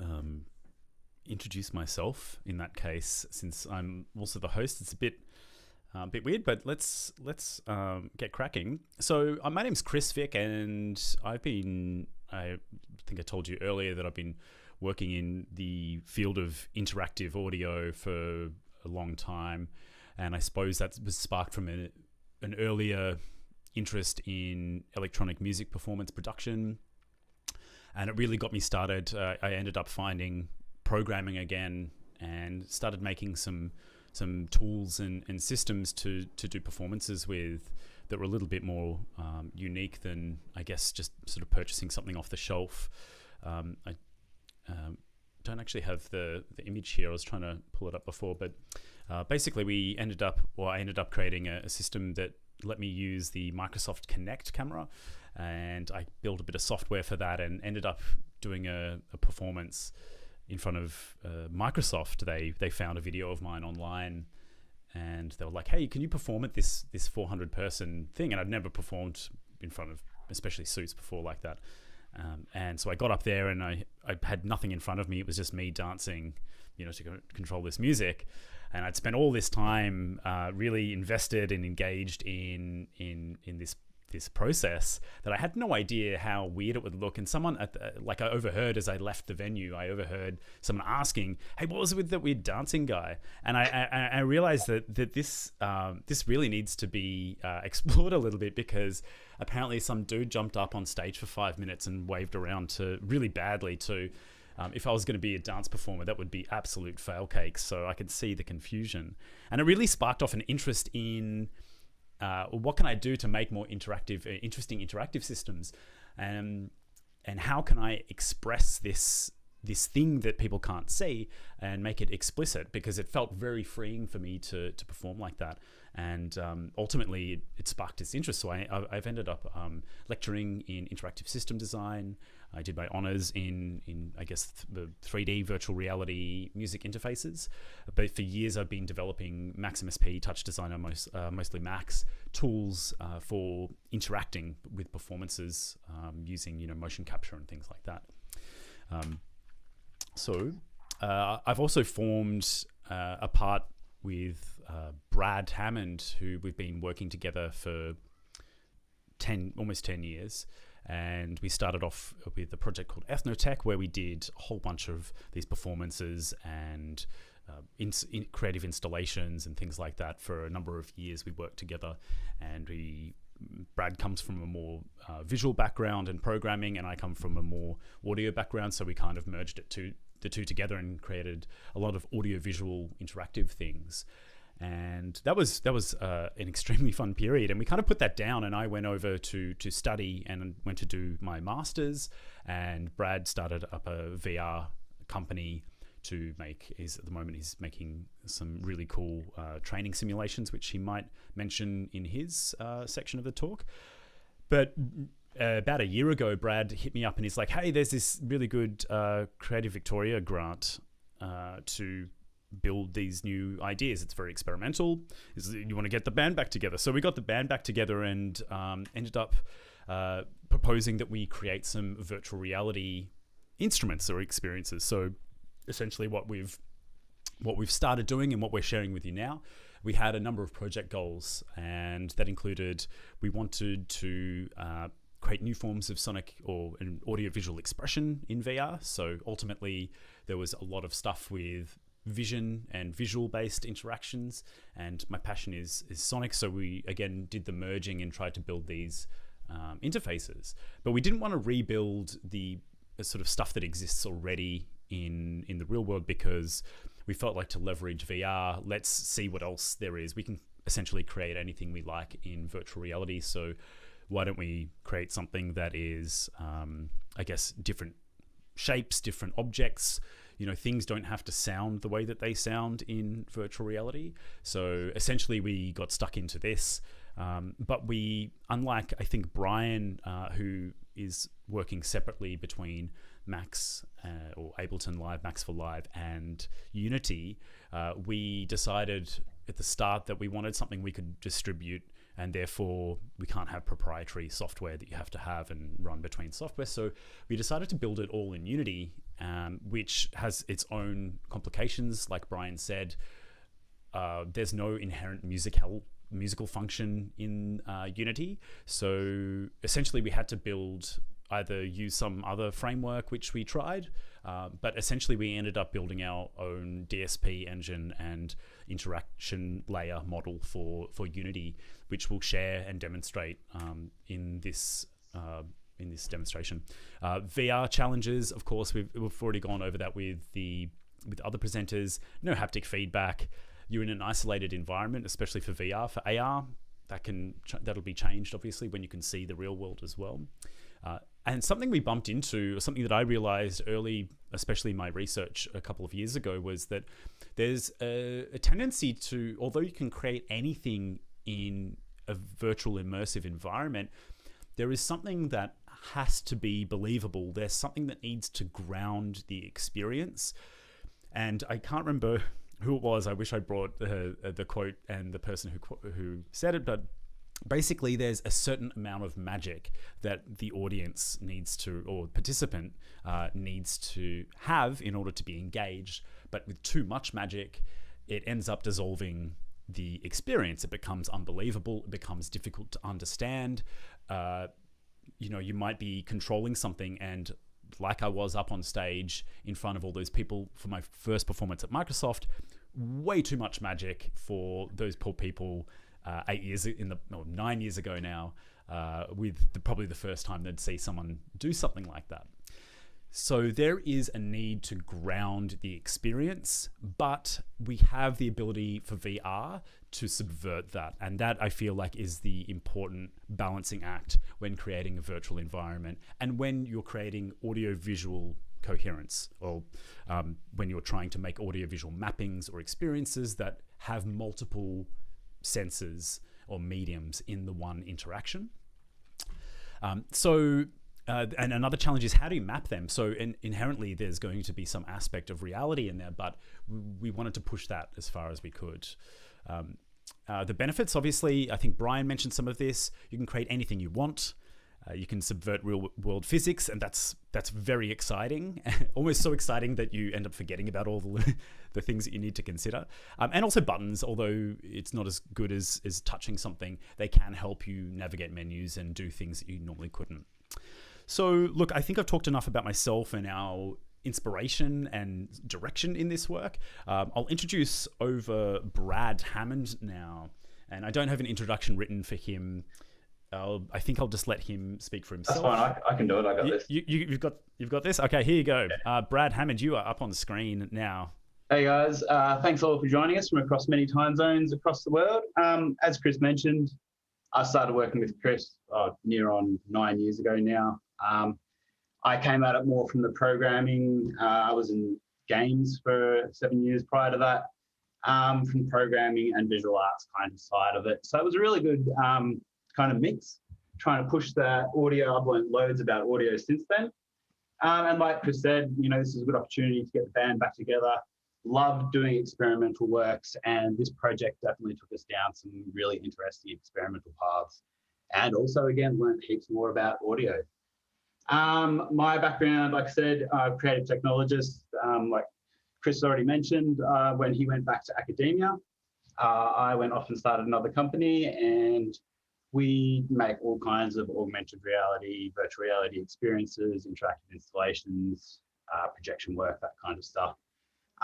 introduce myself in that case, since I'm also the host. It's a bit weird, but let's get cracking. So my name's Chris Vick, and I think I told you earlier that I've been working in the field of interactive audio for a long time, and I suppose that was sparked from an earlier interest in electronic music performance production. And it really got me started. I ended up finding programming again and started making some tools and systems to do performances with that were a little bit more unique than, I guess, just sort of purchasing something off the shelf. I don't actually have the image here. I was trying to pull it up before, but basically I ended up creating a system that let me use the Microsoft Kinect camera, and I built a bit of software for that and ended up doing a performance in front of Microsoft. They found a video of mine online, and they were like, "Hey, can you perform at this 400 person thing?" And I'd never performed in front of especially suits before like that. And so I got up there, and I had nothing in front of me. It was just me dancing, to control this music. And I'd spent all this time really invested and engaged in this process that I had no idea how weird it would look. And someone I overheard as I left the venue, I overheard someone asking, "Hey, what was it with that weird dancing guy?" And I realized that this really needs to be explored a little bit, because apparently some dude jumped up on stage for 5 minutes and waved around to really badly to. If I was going to be a dance performer, that would be absolute fail cake. So I could see the confusion. And it really sparked off an interest in what can I do to make more interesting interactive systems, and how can I express this thing that people can't see and make it explicit, because it felt very freeing for me to perform like that. And ultimately it sparked this interest. So I've ended up lecturing in interactive system design. I did my honors in I guess the 3D virtual reality music interfaces. But for years I've been developing Max MSP, Touch Designer, mostly Max tools for interacting with performances using motion capture and things like that. So I've also formed a part with Brad Hammond, who we've been working together for almost 10 years. And we started off with a project called TEKH, where we did a whole bunch of these performances and creative installations and things like that. For a number of years we worked together, and Brad comes from a more visual background and programming, and I come from a more audio background, so we kind of merged the two together and created a lot of audio-visual interactive things. And that was an extremely fun period, and we kind of put that down, and I went over to study and went to do my master's, and Brad started up a VR company to make. At the moment he's making some really cool training simulations, which he might mention in his section of the talk. But about a year ago, Brad hit me up and he's like, "Hey, there's this really good Creative Victoria grant to build these new ideas. It's very experimental. You want to get the band back together?" So we got the band back together and ended up proposing that we create some virtual reality instruments or experiences. So essentially what we've started doing and what we're sharing with you now, we had a number of project goals, and that included we wanted to create new forms of sonic or an audio-visual expression in VR. So ultimately there was a lot of stuff with vision and visual-based interactions, and my passion is sonic, so we again did the merging and tried to build these interfaces. But we didn't want to rebuild the sort of stuff that exists already in the real world because we felt like to leverage VR, let's see what else there is. We can essentially create anything we like in virtual reality. So why don't we create something that is, I guess, different shapes, different objects. Things don't have to sound the way that they sound in virtual reality. So essentially we got stuck into this. But we, unlike, I think, Brian, who is working separately between Max or Ableton Live, Max for Live, and Unity, we decided at the start that we wanted something we could distribute, and therefore we can't have proprietary software that you have to have and run between software. So we decided to build it all in Unity, which has its own complications. Like Brian said, there's no inherent musical function in Unity. So essentially we had to either use some other framework, which we tried, but essentially we ended up building our own DSP engine and interaction layer model for Unity, which we'll share and demonstrate in this demonstration. VR challenges, of course, we've already gone over that with other presenters. No haptic feedback. You're in an isolated environment, especially for VR. For AR, that'll be changed, obviously, when you can see the real world as well. And something we bumped into, or something that I realized early, especially in my research a couple of years ago, was that there's a tendency to, although you can create anything in a virtual immersive environment, there is something that has to be believable. There's something that needs to ground the experience. And I can't remember who it was. I wish I brought the quote and the person who said it, but basically there's a certain amount of magic that the audience needs to, or participant needs to have in order to be engaged. But with too much magic, it ends up dissolving the experience. It becomes unbelievable. It becomes difficult to understand. You might be controlling something, and like I was up on stage in front of all those people for my first performance at Microsoft, way too much magic for those poor people 9 years ago now, with probably the first time they'd see someone do something like that. So there is a need to ground the experience, but we have the ability for VR to subvert that. And that, I feel like, is the important balancing act when creating a virtual environment and when you're creating audio-visual coherence, or when you're trying to make audio-visual mappings or experiences that have multiple senses or mediums in the one interaction. And another challenge is, how do you map them? So inherently there's going to be some aspect of reality in there, but we wanted to push that as far as we could. The benefits, obviously, I think Brian mentioned some of this. You can create anything you want. You can subvert real world physics, and that's very exciting. Almost so exciting that you end up forgetting about all the things that you need to consider. And also buttons, although it's not as good as touching something, they can help you navigate menus and do things that you normally couldn't. So look, I think I've talked enough about myself and our inspiration and direction in this work. I'll introduce over Brad Hammond now, and I don't have an introduction written for him. I think I'll just let him speak for himself. That's fine. I can do it. I got this. You've got this. Okay, here you go. Brad Hammond, you are up on the screen now. Hey guys, thanks all for joining us from across many time zones across the world. As Chris mentioned, I started working with Chris near on 9 years ago now. I came at it more from the programming. I was in games for 7 years prior to that, from programming and visual arts kind of side of it. So it was a really good kind of mix, trying to push the audio. I've learned loads about audio since then. And like Chris said, this is a good opportunity to get the band back together. Loved doing experimental works, and this project definitely took us down some really interesting experimental paths. And also, again, learned heaps more about audio. My background, like I said, creative technologist, like Chris already mentioned, when he went back to academia, I went off and started another company, and we make all kinds of augmented reality, virtual reality experiences, interactive installations, projection work, that kind of stuff.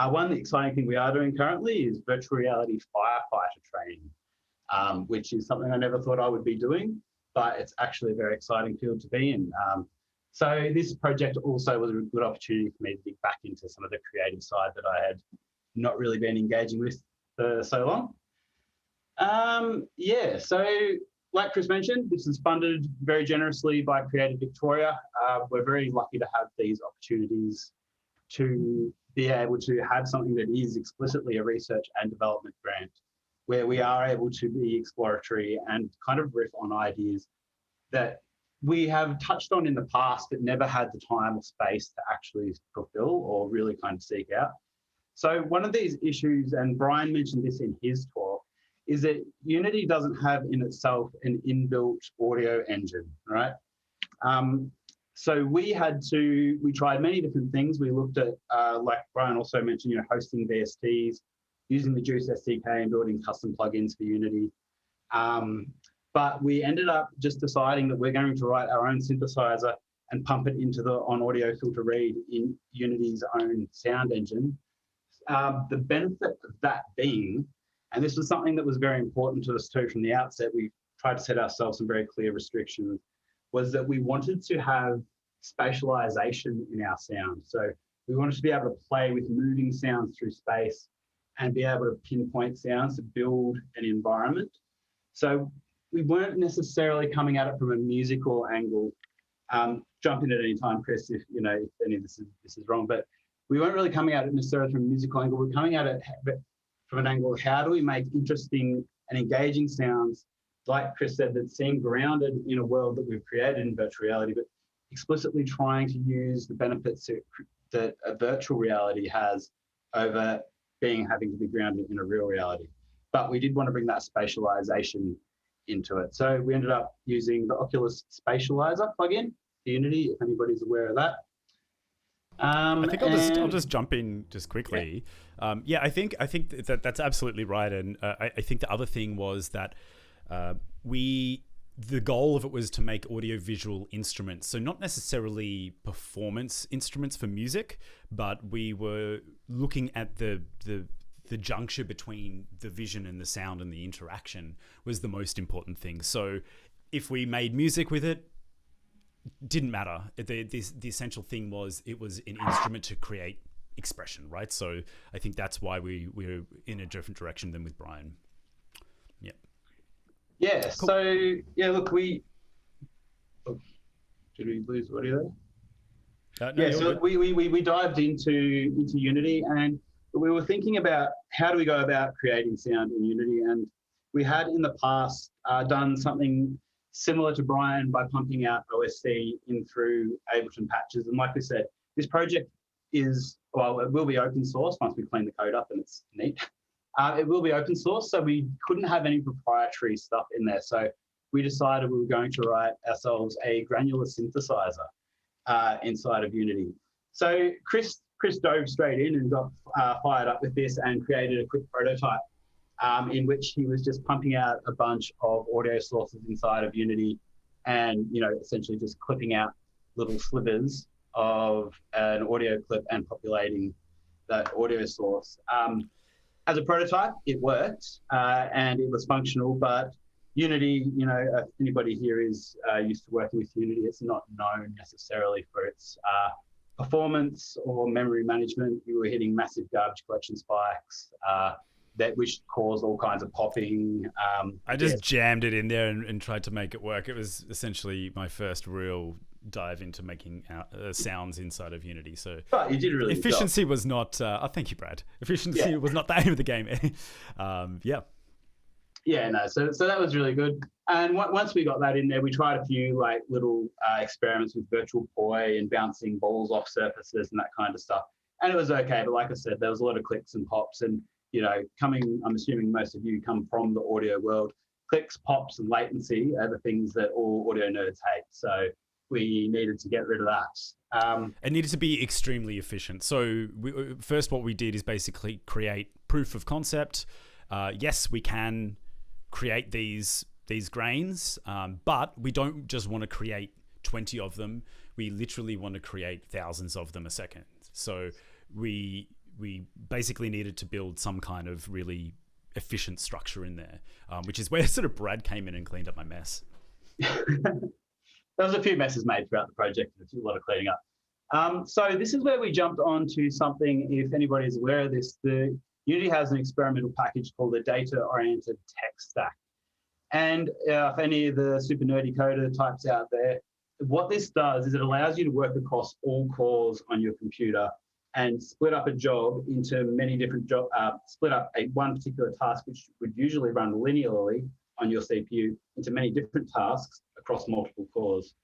One exciting thing we are doing currently is virtual reality firefighter training, which is something I never thought I would be doing, but it's actually a very exciting field to be in. So this project also was a good opportunity for me to dig back into some of the creative side that I had not really been engaging with for so long. So like Chris mentioned, this is funded very generously by Creative Victoria. We're very lucky to have these opportunities to be able to have something that is explicitly a research and development grant, where we are able to be exploratory and kind of riff on ideas that we have touched on in the past, but never had the time or space to actually fulfill or really kind of seek out. So one of these issues, and Brian mentioned this in his talk, is that Unity doesn't have in itself an inbuilt audio engine, right? So we tried many different things. We looked at, like Brian also mentioned, hosting VSTs, using the Juice SDK and building custom plugins for Unity. But we ended up just deciding that we're going to write our own synthesizer and pump it into the on-audio filter read in Unity's own sound engine. The benefit of that being, and this was something that was very important to us too from the outset, we tried to set ourselves some very clear restrictions, was that we wanted to have spatialization in our sound. So we wanted to be able to play with moving sounds through space and be able to pinpoint sounds to build an environment. So we weren't necessarily coming at it from a musical angle. Jump in at any time, Chris, if any of this is wrong, but we weren't really coming at it necessarily from a musical angle. We're coming at it from an angle of how do we make interesting and engaging sounds, like Chris said, that seem grounded in a world that we've created in virtual reality, but explicitly trying to use the benefits that a virtual reality has over having to be grounded in a real reality. But we did want to bring that spatialization into it. So we ended up using the Oculus Spatializer plugin for Unity, if anybody's aware of that. I think I'll just jump in just quickly. Yeah, I think that's absolutely right, and I think the other thing was that the goal of it was to make audiovisual instruments, so not necessarily performance instruments for music, but we were looking at the juncture between the vision and the sound and the interaction was the most important thing. So if we made music with it, didn't matter. The essential thing was it was an instrument to create expression, right? So I think that's why we're in a different direction than with Brian. Yeah. Yeah. Cool. So look, did we lose audio there? No, so we dived into Unity, and we were thinking about how do we go about creating sound in Unity, and we had in the past done something similar to Brian by pumping out OSC in through Ableton patches. And like we said, this project it will be open source once we clean the code up and it's neat. It will be open source, so we couldn't have any proprietary stuff in there. So we decided we were going to write ourselves a granular synthesizer inside of Unity. So Chris dove straight in and got fired up with this and created a quick prototype in which he was just pumping out a bunch of audio sources inside of Unity and, essentially just clipping out little slivers of an audio clip and populating that audio source. As a prototype, it worked and it was functional, but Unity, if anybody here is used to working with Unity, it's not known necessarily for its performance or memory management. We were hitting massive garbage collection spikes, which caused all kinds of popping. I just jammed it in there and tried to make it work. It was essentially my first real dive into making sounds inside of Unity. So but you did really efficiency was not. Thank you, Brad. Efficiency was not the aim of the game. So that was really good. And once we got that in there, we tried a few little experiments with virtual poi and bouncing balls off surfaces and that kind of stuff. And it was okay, but like I said, there was a lot of clicks and pops. And I'm assuming most of you come from the audio world. Clicks, pops, and latency are the things that all audio nerds hate. So we needed to get rid of that. It needed to be extremely efficient. So first what we did is basically create proof of concept. Yes, we can create these grains, but we don't just want to create 20 of them. We literally want to create thousands of them a second. So we basically needed to build some kind of really efficient structure in there, which is where sort of Brad came in and cleaned up my mess. there was a few messes made throughout the project and a lot of cleaning up. So this is where we jumped on to something, if anybody is aware of this, the Unity has an experimental package called the data-oriented tech stack. And if any of the super nerdy coder types out there, what this does is it allows you to work across all cores on your computer and split up a job into many different jobs, split up one particular task, which would usually run linearly on your CPU, into many different tasks across multiple cores.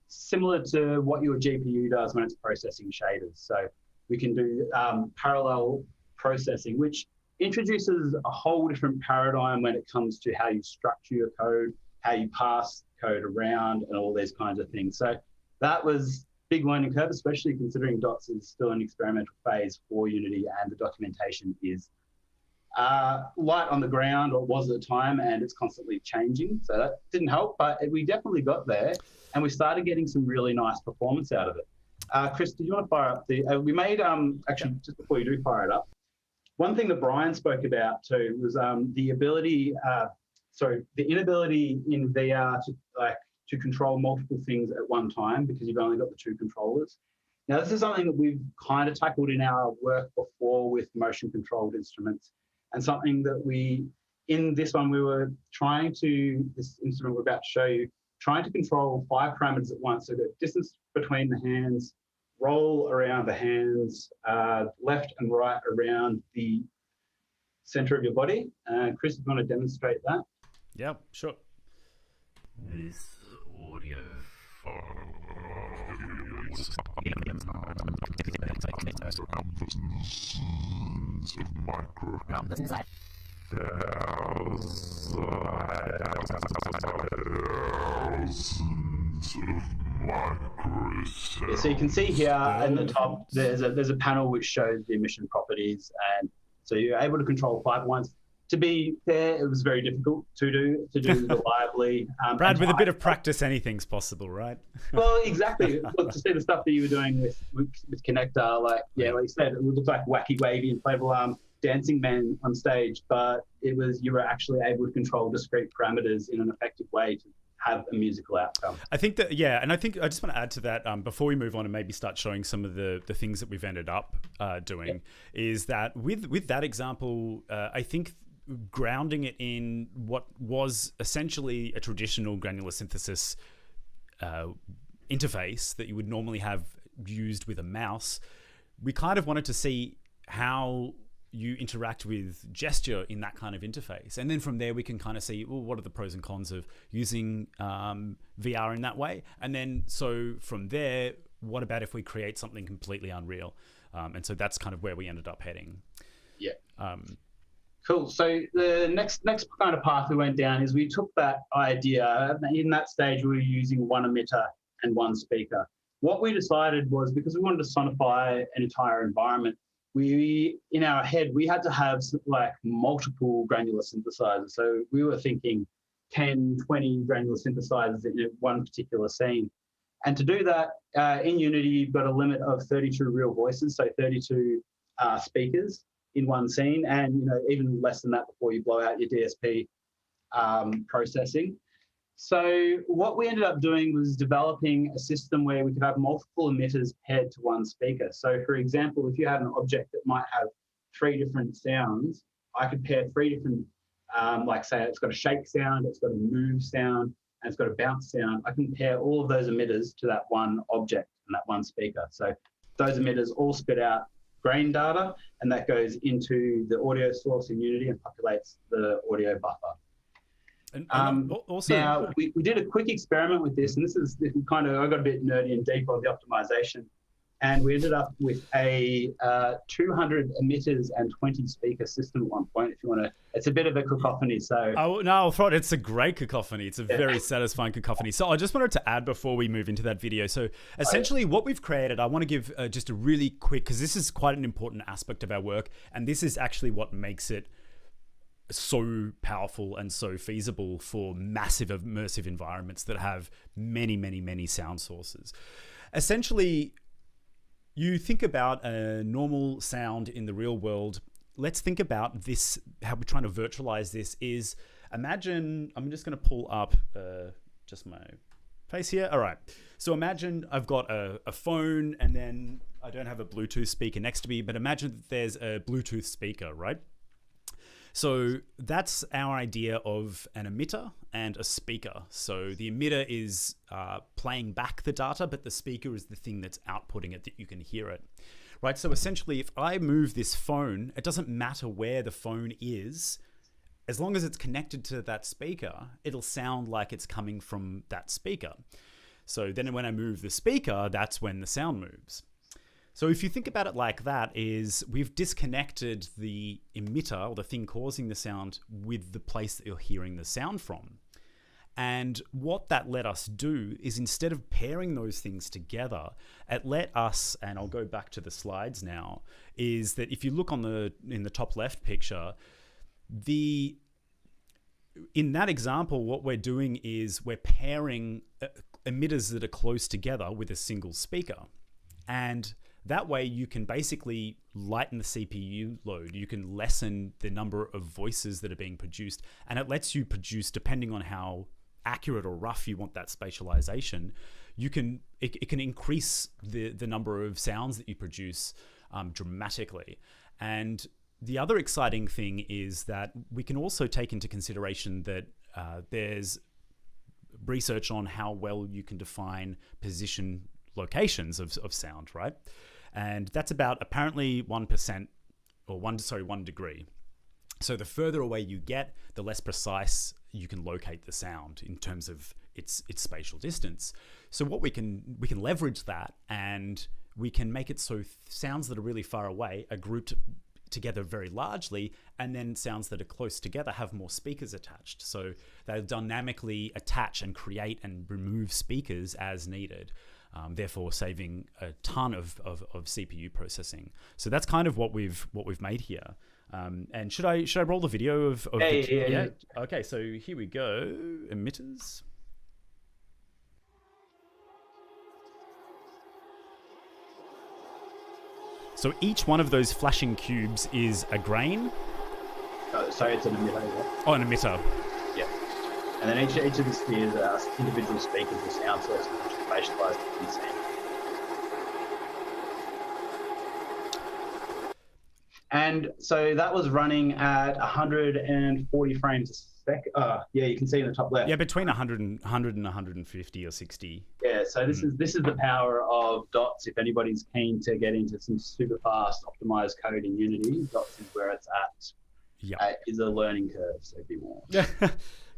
Similar to what your GPU does when it's processing shaders. So we can do parallel processing, which introduces a whole different paradigm when it comes to how you structure your code, how you pass code around, and all these kinds of things. So that was big learning curve, especially considering Dots is still in experimental phase for Unity, and the documentation is light on the ground, or it was at the time, and it's constantly changing. So that didn't help, but we definitely got there, and we started getting some really nice performance out of it. Chris, did you want to fire up the? We made actually just before you do fire it up. One thing that Brian spoke about too was the inability in VR to control multiple things at one time, because you've only got the two controllers. Now, this is something that we've kind of tackled in our work before with motion-controlled instruments, and something that in this one, we were trying to, this instrument we're about to show you, trying to control 5 parameters at once. So the distance between the hands, roll around the hands, left and right around the center of your body. Chris, if you want to demonstrate that? Yeah, sure. This audio So you can see here in the top, there's a panel which shows the emission properties, and so you're able to control 5 at once. To be fair, it was very difficult to do reliably. Brad, with a bit of practice, anything's possible, right? Well, exactly. Look, to see the stuff that you were doing with Connector, like you said, it would look like wacky, wavy, inflatable dancing man on stage, but you were actually able to control discrete parameters in an effective way to have a musical outcome. I think that, and I think I just want to add to that before we move on and maybe start showing some of the things that we've ended up doing, is that with that example, I think grounding it in what was essentially a traditional granular synthesis interface that you would normally have used with a mouse, we kind of wanted to see how you interact with gesture in that kind of interface. And then from there, we can kind of see, well, what are the pros and cons of using VR in that way? And then, so from there, what about if we create something completely unreal? And so that's kind of where we ended up heading. Yeah. Cool. So the next kind of path we went down is we took that idea. In that stage, we were using one emitter and one speaker. What we decided was, because we wanted to sonify an entire environment, in our head, we had to have like multiple granular synthesizers. So we were thinking 10, 20 granular synthesizers in one particular scene. And to do that, in Unity, you've got a limit of 32 real voices, so 32 speakers in one scene, and even less than that before you blow out your DSP processing. So what we ended up doing was developing a system where we could have multiple emitters paired to one speaker. So for example, if you had an object that might have 3 different sounds, I could pair 3 different, like say it's got a shake sound, it's got a move sound, and it's got a bounce sound. I can pair all of those emitters to that one object and that one speaker. So those emitters all spit out grain data, and that goes into the audio source in Unity and populates the audio buffer. And also, now we did a quick experiment with this, and this kind of, I got a bit nerdy and deep on the optimization, and we ended up with a 200 emitters and 20 speaker system at one point. If you want to, it's a bit of a cacophony. So I'll throw it. It's a great cacophony. It's a very satisfying cacophony. So I just wanted to add before we move into that video. So essentially, what we've created, I want to give just a really quick, because this is quite an important aspect of our work, and this is actually what makes it so powerful and so feasible for massive immersive environments that have many, many, many sound sources. Essentially, you think about a normal sound in the real world. Let's think about this, how we're trying to virtualize this is, imagine, I'm just going to pull up just my face here. All right. So imagine I've got a phone and then I don't have a Bluetooth speaker next to me, but imagine that there's a Bluetooth speaker, right? So that's our idea of an emitter and a speaker. So the emitter is playing back the data, but the speaker is the thing that's outputting it, that you can hear it, right? So essentially, if I move this phone, it doesn't matter where the phone is. As long as it's connected to that speaker, it'll sound like it's coming from that speaker. So then when I move the speaker, that's when the sound moves. So if you think about it like that, is we've disconnected the emitter, or the thing causing the sound, with the place that you're hearing the sound from. And what that let us do is, instead of pairing those things together, it let us, and I'll go back to the slides now, is that if you look in the top left picture, in that example, what we're doing is we're pairing emitters that are close together with a single speaker. And that way you can basically lighten the CPU load. You can lessen the number of voices that are being produced, and it lets you produce, depending on how accurate or rough you want that spatialization, it can increase the number of sounds that you produce dramatically. And the other exciting thing is that we can also take into consideration that there's research on how well you can define position locations of sound, right? And that's about apparently 1%, or 1 degree. So the further away you get, the less precise you can locate the sound in terms of its spatial distance. So what we can leverage that, and we can make it so sounds that are really far away are grouped together very largely, and then sounds that are close together have more speakers attached. So they'll dynamically attach and create and remove speakers as needed, therefore saving a ton of CPU processing. So that's kind of what we've made here. And should I roll the video of yeah. Okay, so here we go. Emitters. So each one of those flashing cubes is a grain. So it's an emitter. Yeah. Oh, an emitter. Yeah. And then each of the spheres are individual speakers with sound sources which are spatialized in the scene. And so that was running at 140 frames a second. Yeah, you can see in the top left. Yeah, between 100 and 150 or 60. Yeah, so this is the power of dots. If anybody's keen to get into some super fast optimized code in Unity, dots is where it's at. Yeah, is a learning curve, so be warned.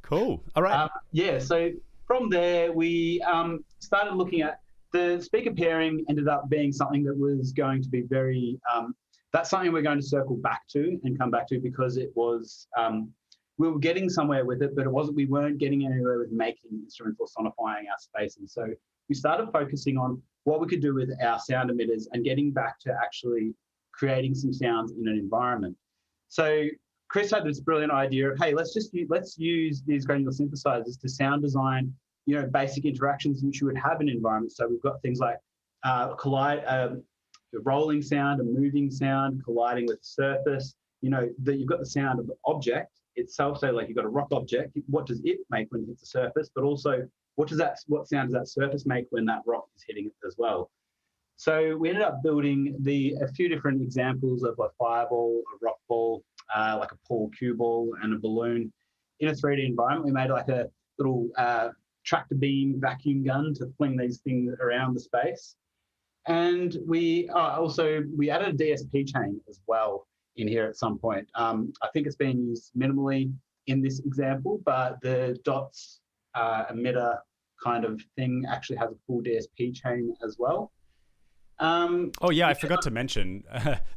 Cool. All right. Yeah, so from there we started looking at the speaker pairing. Ended up being something that was going to be very. That's something we're going to circle back to and come back to, because it was we were getting somewhere with it, but we weren't getting anywhere with making instruments or sonifying our space. And so we started focusing on what we could do with our sound emitters and getting back to actually creating some sounds in an environment. So Chris had this brilliant idea of, hey, let's use these granular synthesizers to sound design, basic interactions which you would have in environments. So we've got things like rolling sound, a moving sound, colliding with the surface, that you've got the sound of the object itself. So like you've got a rock object, what does it make when it hits the surface? But also what sound does that surface make when that rock is hitting it as well? So we ended up building a few different examples of a fireball, a rock ball, like a pool cue ball, and a balloon in a 3D environment. We made like a little tractor beam vacuum gun to fling these things around the space. And we added a DSP chain as well in here at some point. I think it's being used minimally in this example, but the dots emitter kind of thing actually has a full DSP chain as well. I forgot to mention,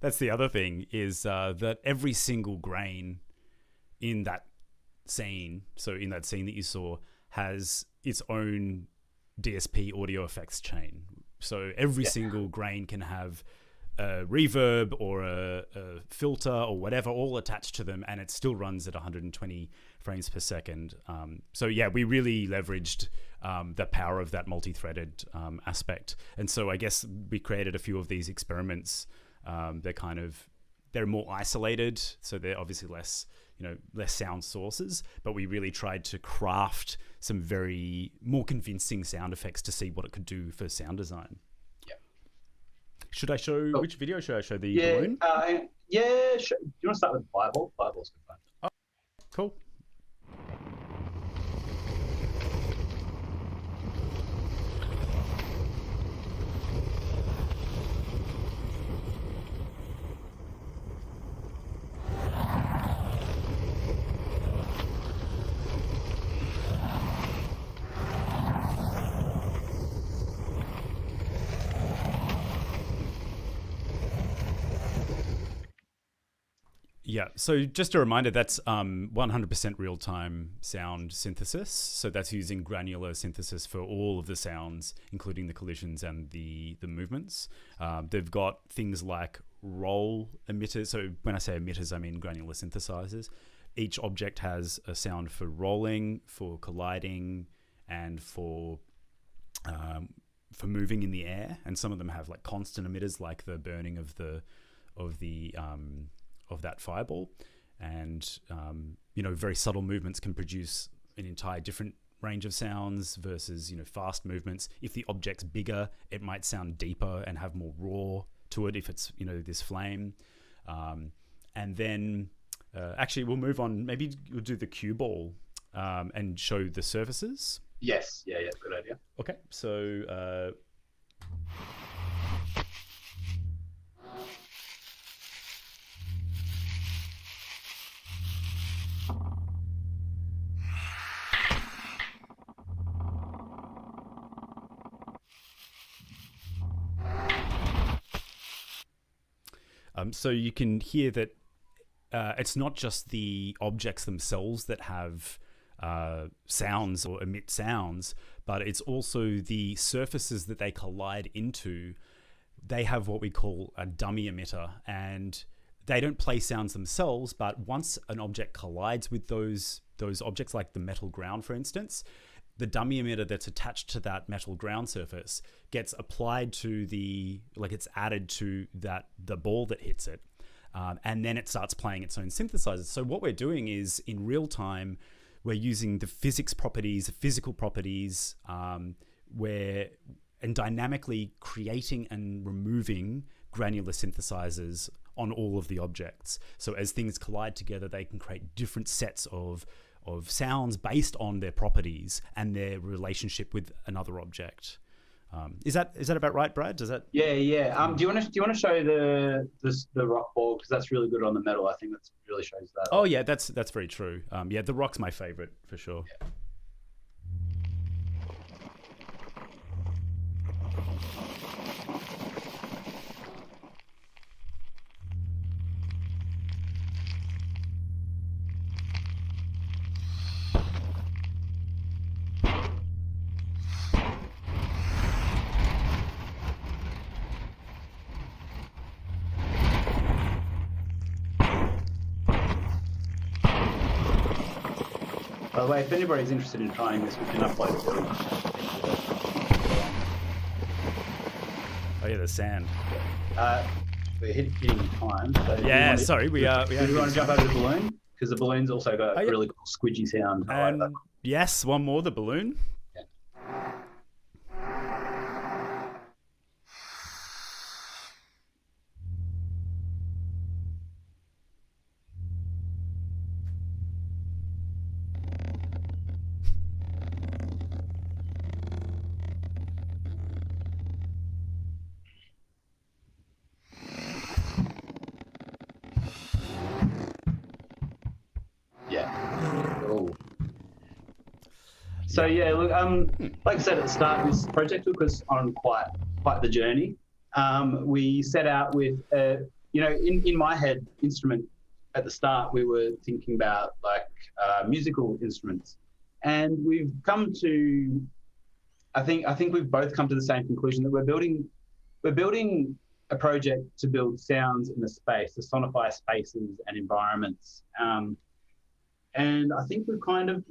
that's the other thing, is that every single grain in that scene, so in that scene that you saw, has its own DSP audio effects chain. So every single grain can have a reverb or a filter or whatever all attached to them, and it still runs at 120 frames per second. So yeah, we really leveraged the power of that multi-threaded aspect. And so I guess we created a few of these experiments. They're kind of they're more isolated, so they're obviously less sound sources, but we really tried to craft some very more convincing sound effects to see what it could do for sound design. Yeah. Should I show which video? Should I show the yeah, balloon? Yeah, sure. Do you want to start with Fireball? Fireball's good fun. Oh, cool. Yeah, so just a reminder, that's 100% real-time sound synthesis. So that's using granular synthesis for all of the sounds, including the collisions and the movements. They've got things like roll emitters. So when I say emitters, I mean granular synthesizers. Each object has a sound for rolling, for colliding, and for moving in the air. And some of them have like constant emitters, like the burning of that fireball, and very subtle movements can produce an entire different range of sounds versus fast movements. If the object's bigger, it might sound deeper and have more roar to it if it's this flame. And then actually we'll move on. Maybe we'll do the cue ball and show the surfaces. Yes, yeah, good idea. Okay, so so you can hear that it's not just the objects themselves that have sounds or emit sounds, but it's also the surfaces that they collide into. They have what we call a dummy emitter, and they don't play sounds themselves, but once an object collides with those objects, like the metal ground, for instance, the dummy emitter that's attached to that metal ground surface gets applied to it's added to the ball that hits it. And then it starts playing its own synthesizers. So what we're doing is, in real time, we're using the physical properties, and dynamically creating and removing granular synthesizers on all of the objects. So as things collide together, they can create different sets of sounds based on their properties and their relationship with another object. Is that about right, Brad? Does that? Yeah. Do you want to show the rock ball, because that's really good on the metal? I think that really shows that. Oh yeah, that's very true. The rock's my favorite for sure. Yeah. By the way, if anybody's interested in trying this, we can upload it. Oh yeah, the sand. We're hitting time. So yeah, sorry, we are. Do you want to jump over the balloon? Because the balloon's also got a really cool squidgy sound. I like that. Yes, one more, the balloon. Yeah. So yeah, look, like I said at the start, this project took us on quite the journey. We set out with, in my head, instrument. At the start, we were thinking about musical instruments, and we've come to, I think we've both come to the same conclusion that we're building a project to build sounds in the space, to sonify spaces and environments. And I think we kind of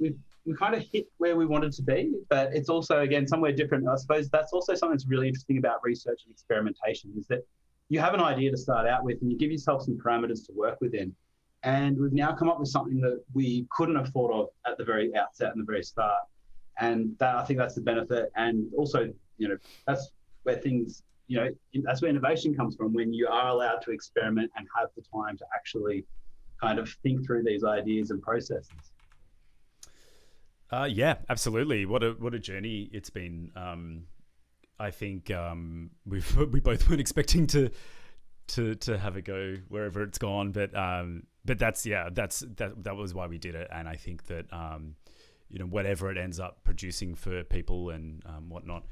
hit where we wanted to be, but it's also, again, somewhere different. I suppose that's also something that's really interesting about research and experimentation, is that you have an idea to start out with and you give yourself some parameters to work within. And we've now come up with something that we couldn't have thought of at the very outset and the very start. And that, I think that's the benefit. And also, that's where things, that's where innovation comes from, when you are allowed to experiment and have the time to actually kind of think through these ideas and processes. Yeah, absolutely. What a journey it's been. I think we both weren't expecting to have a go wherever it's gone, but that was why we did it. And I think that whatever it ends up producing for people and whatnot,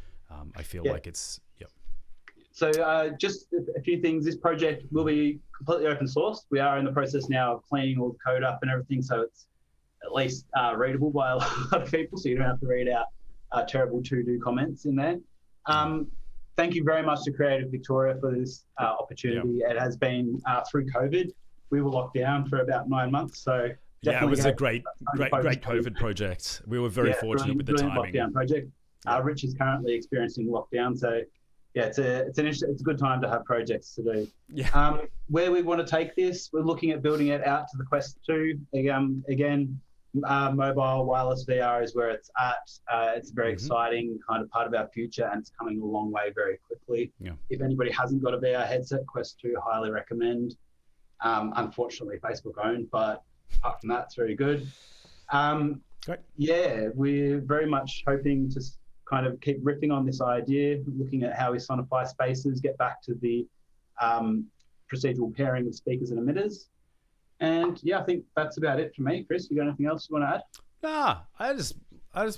I feel like it's So just a few things. This project will be completely open source. We are in the process now of cleaning all the code up and everything, so it's at least readable by a lot of people, so you don't have to read out terrible to-do comments in there. Thank you very much to Creative Victoria for this opportunity. It has been through COVID. We were locked down for about 9 months, so it was a great COVID project. We were very fortunate with the timing. Lockdown project. Rich is currently experiencing lockdown, so it's a good time to have projects to do. Yeah. Where we want to take this, we're looking at building it out to the Quest 2. Again, mobile wireless VR is where it's at. It's a very exciting kind of part of our future, and it's coming a long way very quickly. Yeah. If anybody hasn't got a VR headset, Quest 2, highly recommend. Unfortunately, Facebook owned, but apart from that, it's very good. Great. Yeah, we're very much hoping to kind of keep riffing on this idea, looking at how we sonify spaces, get back to the procedural pairing of speakers and emitters. And yeah, I think that's about it for me. Chris, you got anything else you want to add? Nah, I just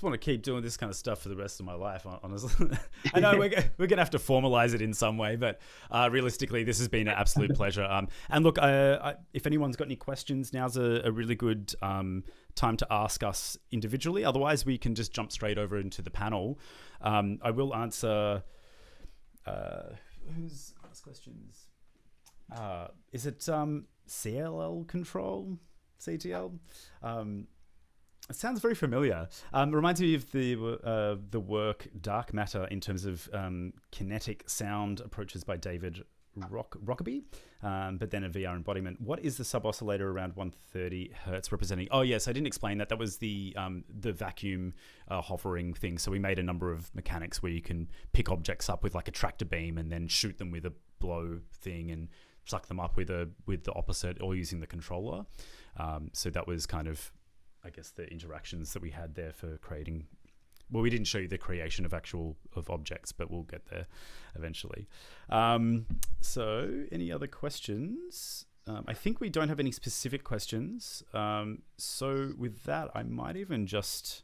want to keep doing this kind of stuff for the rest of my life, honestly. I know we're going to have to formalize it in some way, but realistically, this has been an absolute pleasure. And look, if anyone's got any questions, now's a really good time to ask us individually. Otherwise, we can just jump straight over into the panel. I will answer... who's asked questions? Is it CLL control? CTL? It sounds very familiar. Reminds me of the work Dark Matter in terms of kinetic sound approaches by David Rockaby, but then a VR embodiment. What is the sub-oscillator around 130 hertz representing? Oh yes, I didn't explain that. That was the vacuum hovering thing. So we made a number of mechanics where you can pick objects up with like a tractor beam and then shoot them with a blow thing and suck them up with the opposite, or using the controller. So that was kind of, I guess, the interactions that we had there for creating. Well, we didn't show you the creation of objects, but we'll get there eventually. So any other questions? I think we don't have any specific questions. So with that, I might even just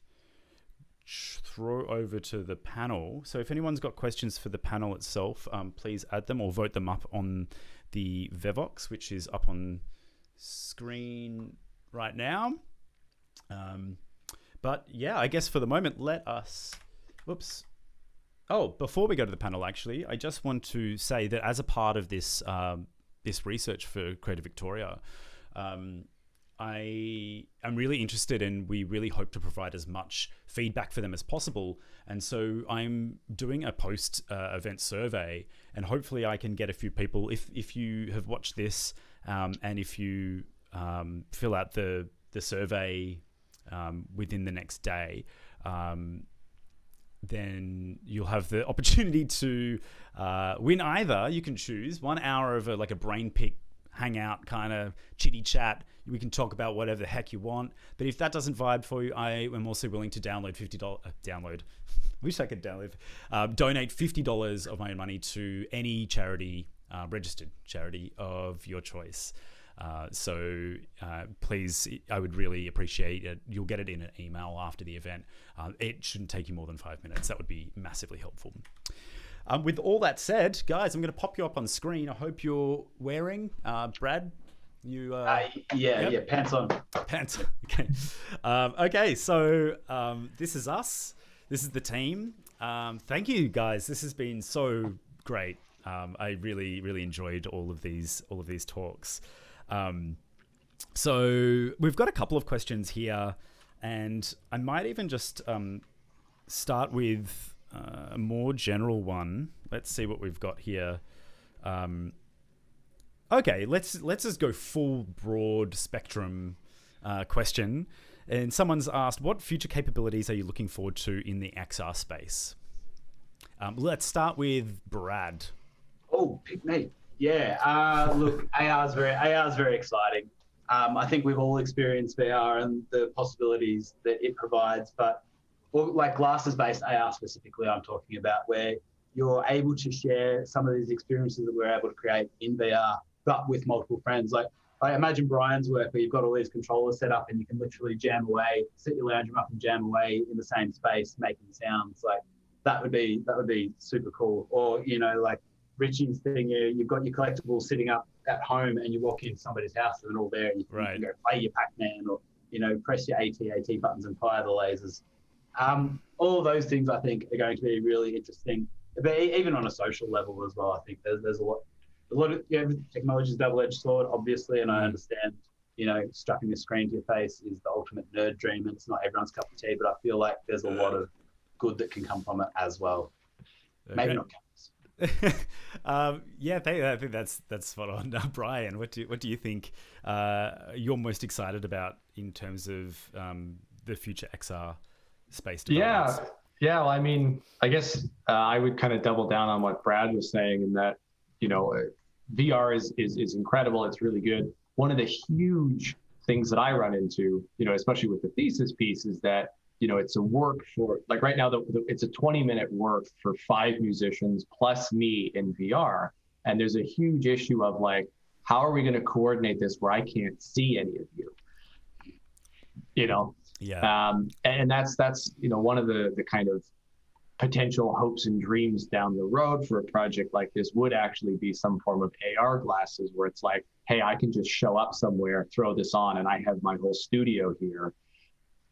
throw over to the panel. So if anyone's got questions for the panel itself, please add them or vote them up on the Vevox, which is up on screen right now. But yeah, I guess for the moment, let us... Whoops. Oh, before we go to the panel, actually, I just want to say that as a part of this this research for Creative Victoria, I am really interested, and we really hope to provide as much feedback for them as possible. And so I'm doing a post-event survey, and hopefully I can get a few people, if you have watched this, and if you fill out the survey within the next day, then you'll have the opportunity to win either. You can choose 1 hour of a brain pick hangout kind of chitty chat. We can talk about whatever the heck you want. But if that doesn't vibe for you, I am also willing to download $50. Wish I could download. Donate $50 of my own money to any charity, registered charity of your choice. So please, I would really appreciate it. You'll get it in an email after the event. It shouldn't take you more than 5 minutes. That would be massively helpful. With all that said, guys, I'm going to pop you up on screen. I hope you're wearing, Brad, you... Yeah, pants on. Pants, okay. Okay, so this is us. This is the team. Thank you, guys. This has been so great. I really, really enjoyed all of these talks. So we've got a couple of questions here, and I might even just start with a more general one. Let's see what we've got here. Okay, let's just go full broad spectrum question. And someone's asked, what future capabilities are you looking forward to in the XR space? Let's start with Brad. Oh, pick me. Yeah. Look, AR is very exciting. I think we've all experienced VR and the possibilities that it provides, but like glasses-based AR specifically, I'm talking about, where you're able to share some of these experiences that we're able to create in VR, but with multiple friends. Like, I imagine Brian's work where you've got all these controllers set up and you can literally jam away, set your lounge room up and jam away in the same space, making sounds. Like, that would be super cool. Or, you know, like Richie's thing, you've got your collectibles sitting up at home and you walk into somebody's house and they're all there and you can go play your Pac-Man, or, you know, press your AT buttons and fire the lasers. All of those things I think are going to be really interesting, but even on a social level as well. I think there's a lot of, you know, technology is a double-edged sword, obviously, and I understand, you know, strapping a screen to your face is the ultimate nerd dream, and it's not everyone's cup of tea, but I feel like there's a lot of good that can come from it as well. Okay. Maybe not cameras. I think that's spot on. Brian, what do you think you're most excited about in terms of the future XR space developments? Yeah. Well, I mean, I guess I would kind of double down on what Brad was saying, in that, you know, VR is incredible. It's really good. One of the huge things that I run into, you know, especially with the thesis piece, is that, you know, it's a work for, like right now, it's a 20-minute work for 5 musicians plus me in VR. And there's a huge issue of like, how are we going to coordinate this where I can't see any of you? You know? Yeah. And that's, you know, one of the kind of potential hopes and dreams down the road for a project like this would actually be some form of AR glasses, where it's like, hey, I can just show up somewhere, throw this on, and I have my whole studio here.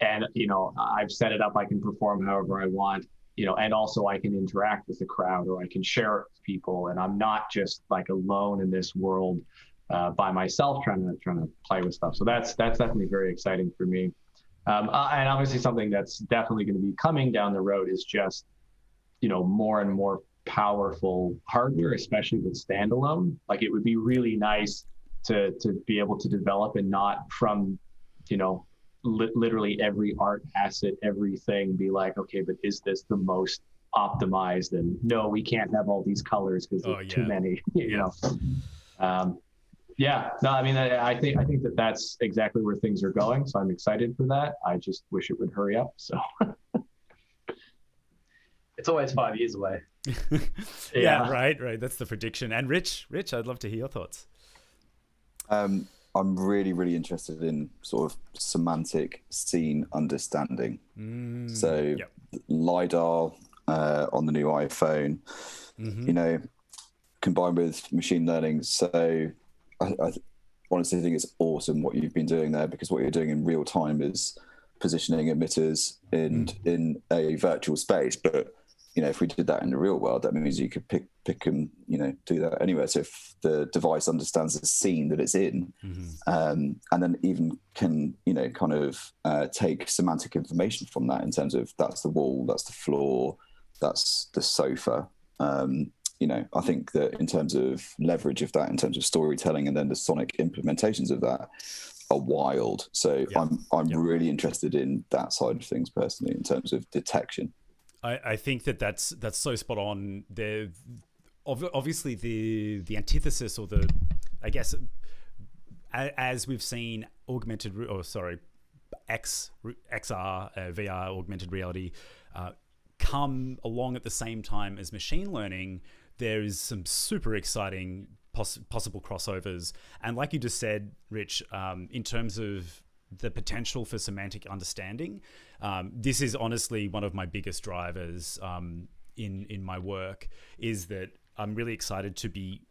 And, you know, I've set it up, I can perform however I want, you know, and also I can interact with the crowd, or I can share it with people. And I'm not just like alone in this world by myself trying to play with stuff. So that's definitely very exciting for me. And obviously something that's definitely going to be coming down the road is just, you know, more and more powerful hardware, especially with standalone. Like, it would be really nice to be able to develop, and not from, you know, literally every art asset, everything, be like, okay, but is this the most optimized? And no, we can't have all these colors because there's too many, you know. No, I mean, I think that's exactly where things are going. So I'm excited for that. I just wish it would hurry up. So it's always 5 years away. Yeah, right. That's the prediction. And Rich, I'd love to hear your thoughts. I'm really, really interested in sort of semantic scene understanding. So LiDAR on the new iPhone, you know, combined with machine learning. So I honestly think it's awesome what you've been doing there, because what you're doing in real time is positioning emitters in a virtual space. But, you know, if we did that in the real world, that means you could pick and, you know, do that anywhere. So if the device understands the scene that it's in, and then even can, you know, kind of take semantic information from that, in terms of that's the wall, that's the floor, that's the sofa. You know, I think that in terms of leverage of that, in terms of storytelling, and then the sonic implementations of that are wild. So I'm really interested in that side of things personally, in terms of detection. I think that's so spot on. There, obviously the antithesis, or the, I guess, as we've seen XR, VR, augmented reality, come along at the same time as machine learning, there is some super exciting possible crossovers. And like you just said, Rich, in terms of the potential for semantic understanding, this is honestly one of my biggest drivers in my work, is that I'm really excited to be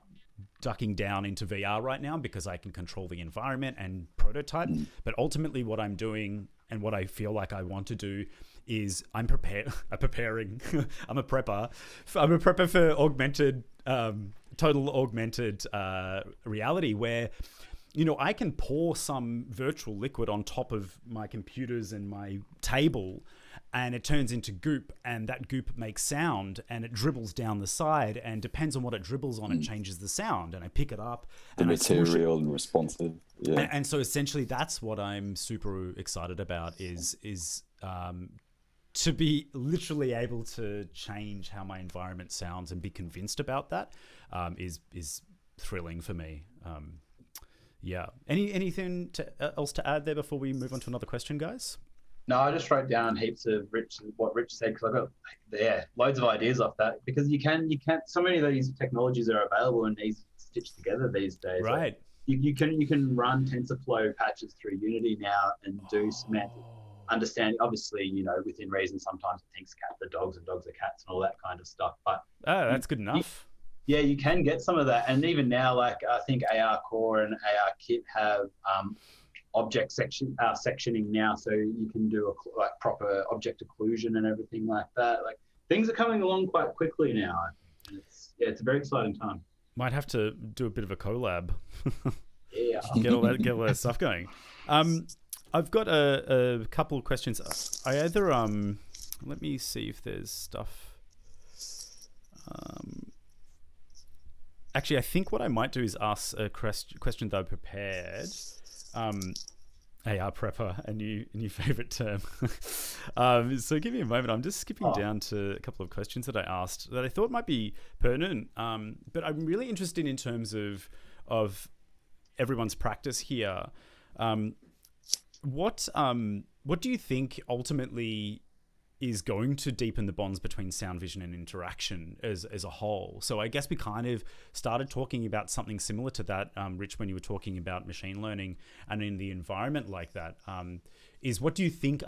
ducking down into VR right now, because I can control the environment and prototype. But ultimately what I'm doing, and what I feel like I want to do, is I'm a prepper for augmented, total augmented reality, where, you know, I can pour some virtual liquid on top of my computers and my table, and it turns into goop, and that goop makes sound, and it dribbles down the side, and depends on what it dribbles on, it changes the sound. And I pick it up, the and material and responsive. Yeah. And so essentially, that's what I'm super excited about is to be literally able to change how my environment sounds and be convinced about that is thrilling for me. Yeah. Anything else to add there before we move on to another question, guys? No, I just wrote down heaps of what Rich said, because I got loads of ideas off that, because you can so many of these technologies are available and easy to stitch together these days. Right. Like you can run TensorFlow patches through Unity now and do semantic understanding. Obviously, within reason, sometimes it thinks cats are dogs and dogs are cats and all that kind of stuff. But that's good enough. You can get some of that. And even now, like I think AR Core and AR Kit have object sectioning now, so you can do proper object occlusion and everything like that. Like things are coming along quite quickly now. It's a very exciting time. Might have to do a bit of a collab. Yeah. get all that stuff going. I've got a couple of questions. I either let me see if there's stuff. Actually, I think what I might do is ask a question that I prepared. AR prepper, a new favorite term. So give me a moment. I'm just skipping down to a couple of questions that I asked that I thought might be pertinent. But I'm really interested in terms of everyone's practice here. What do you think ultimately is going to deepen the bonds between sound vision and interaction as a whole? So I guess we kind of started talking about something similar to that, Rich, when you were talking about machine learning and in the environment like that. Is what do you think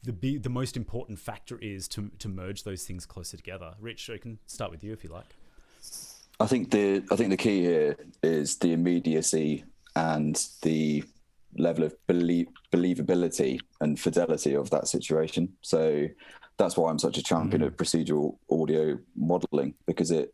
the most important factor is to merge those things closer together? Rich, I can start with you if you like. I think the key here is the immediacy and the level of believability and fidelity of that situation. So that's why I'm such a champion of procedural audio modeling, because it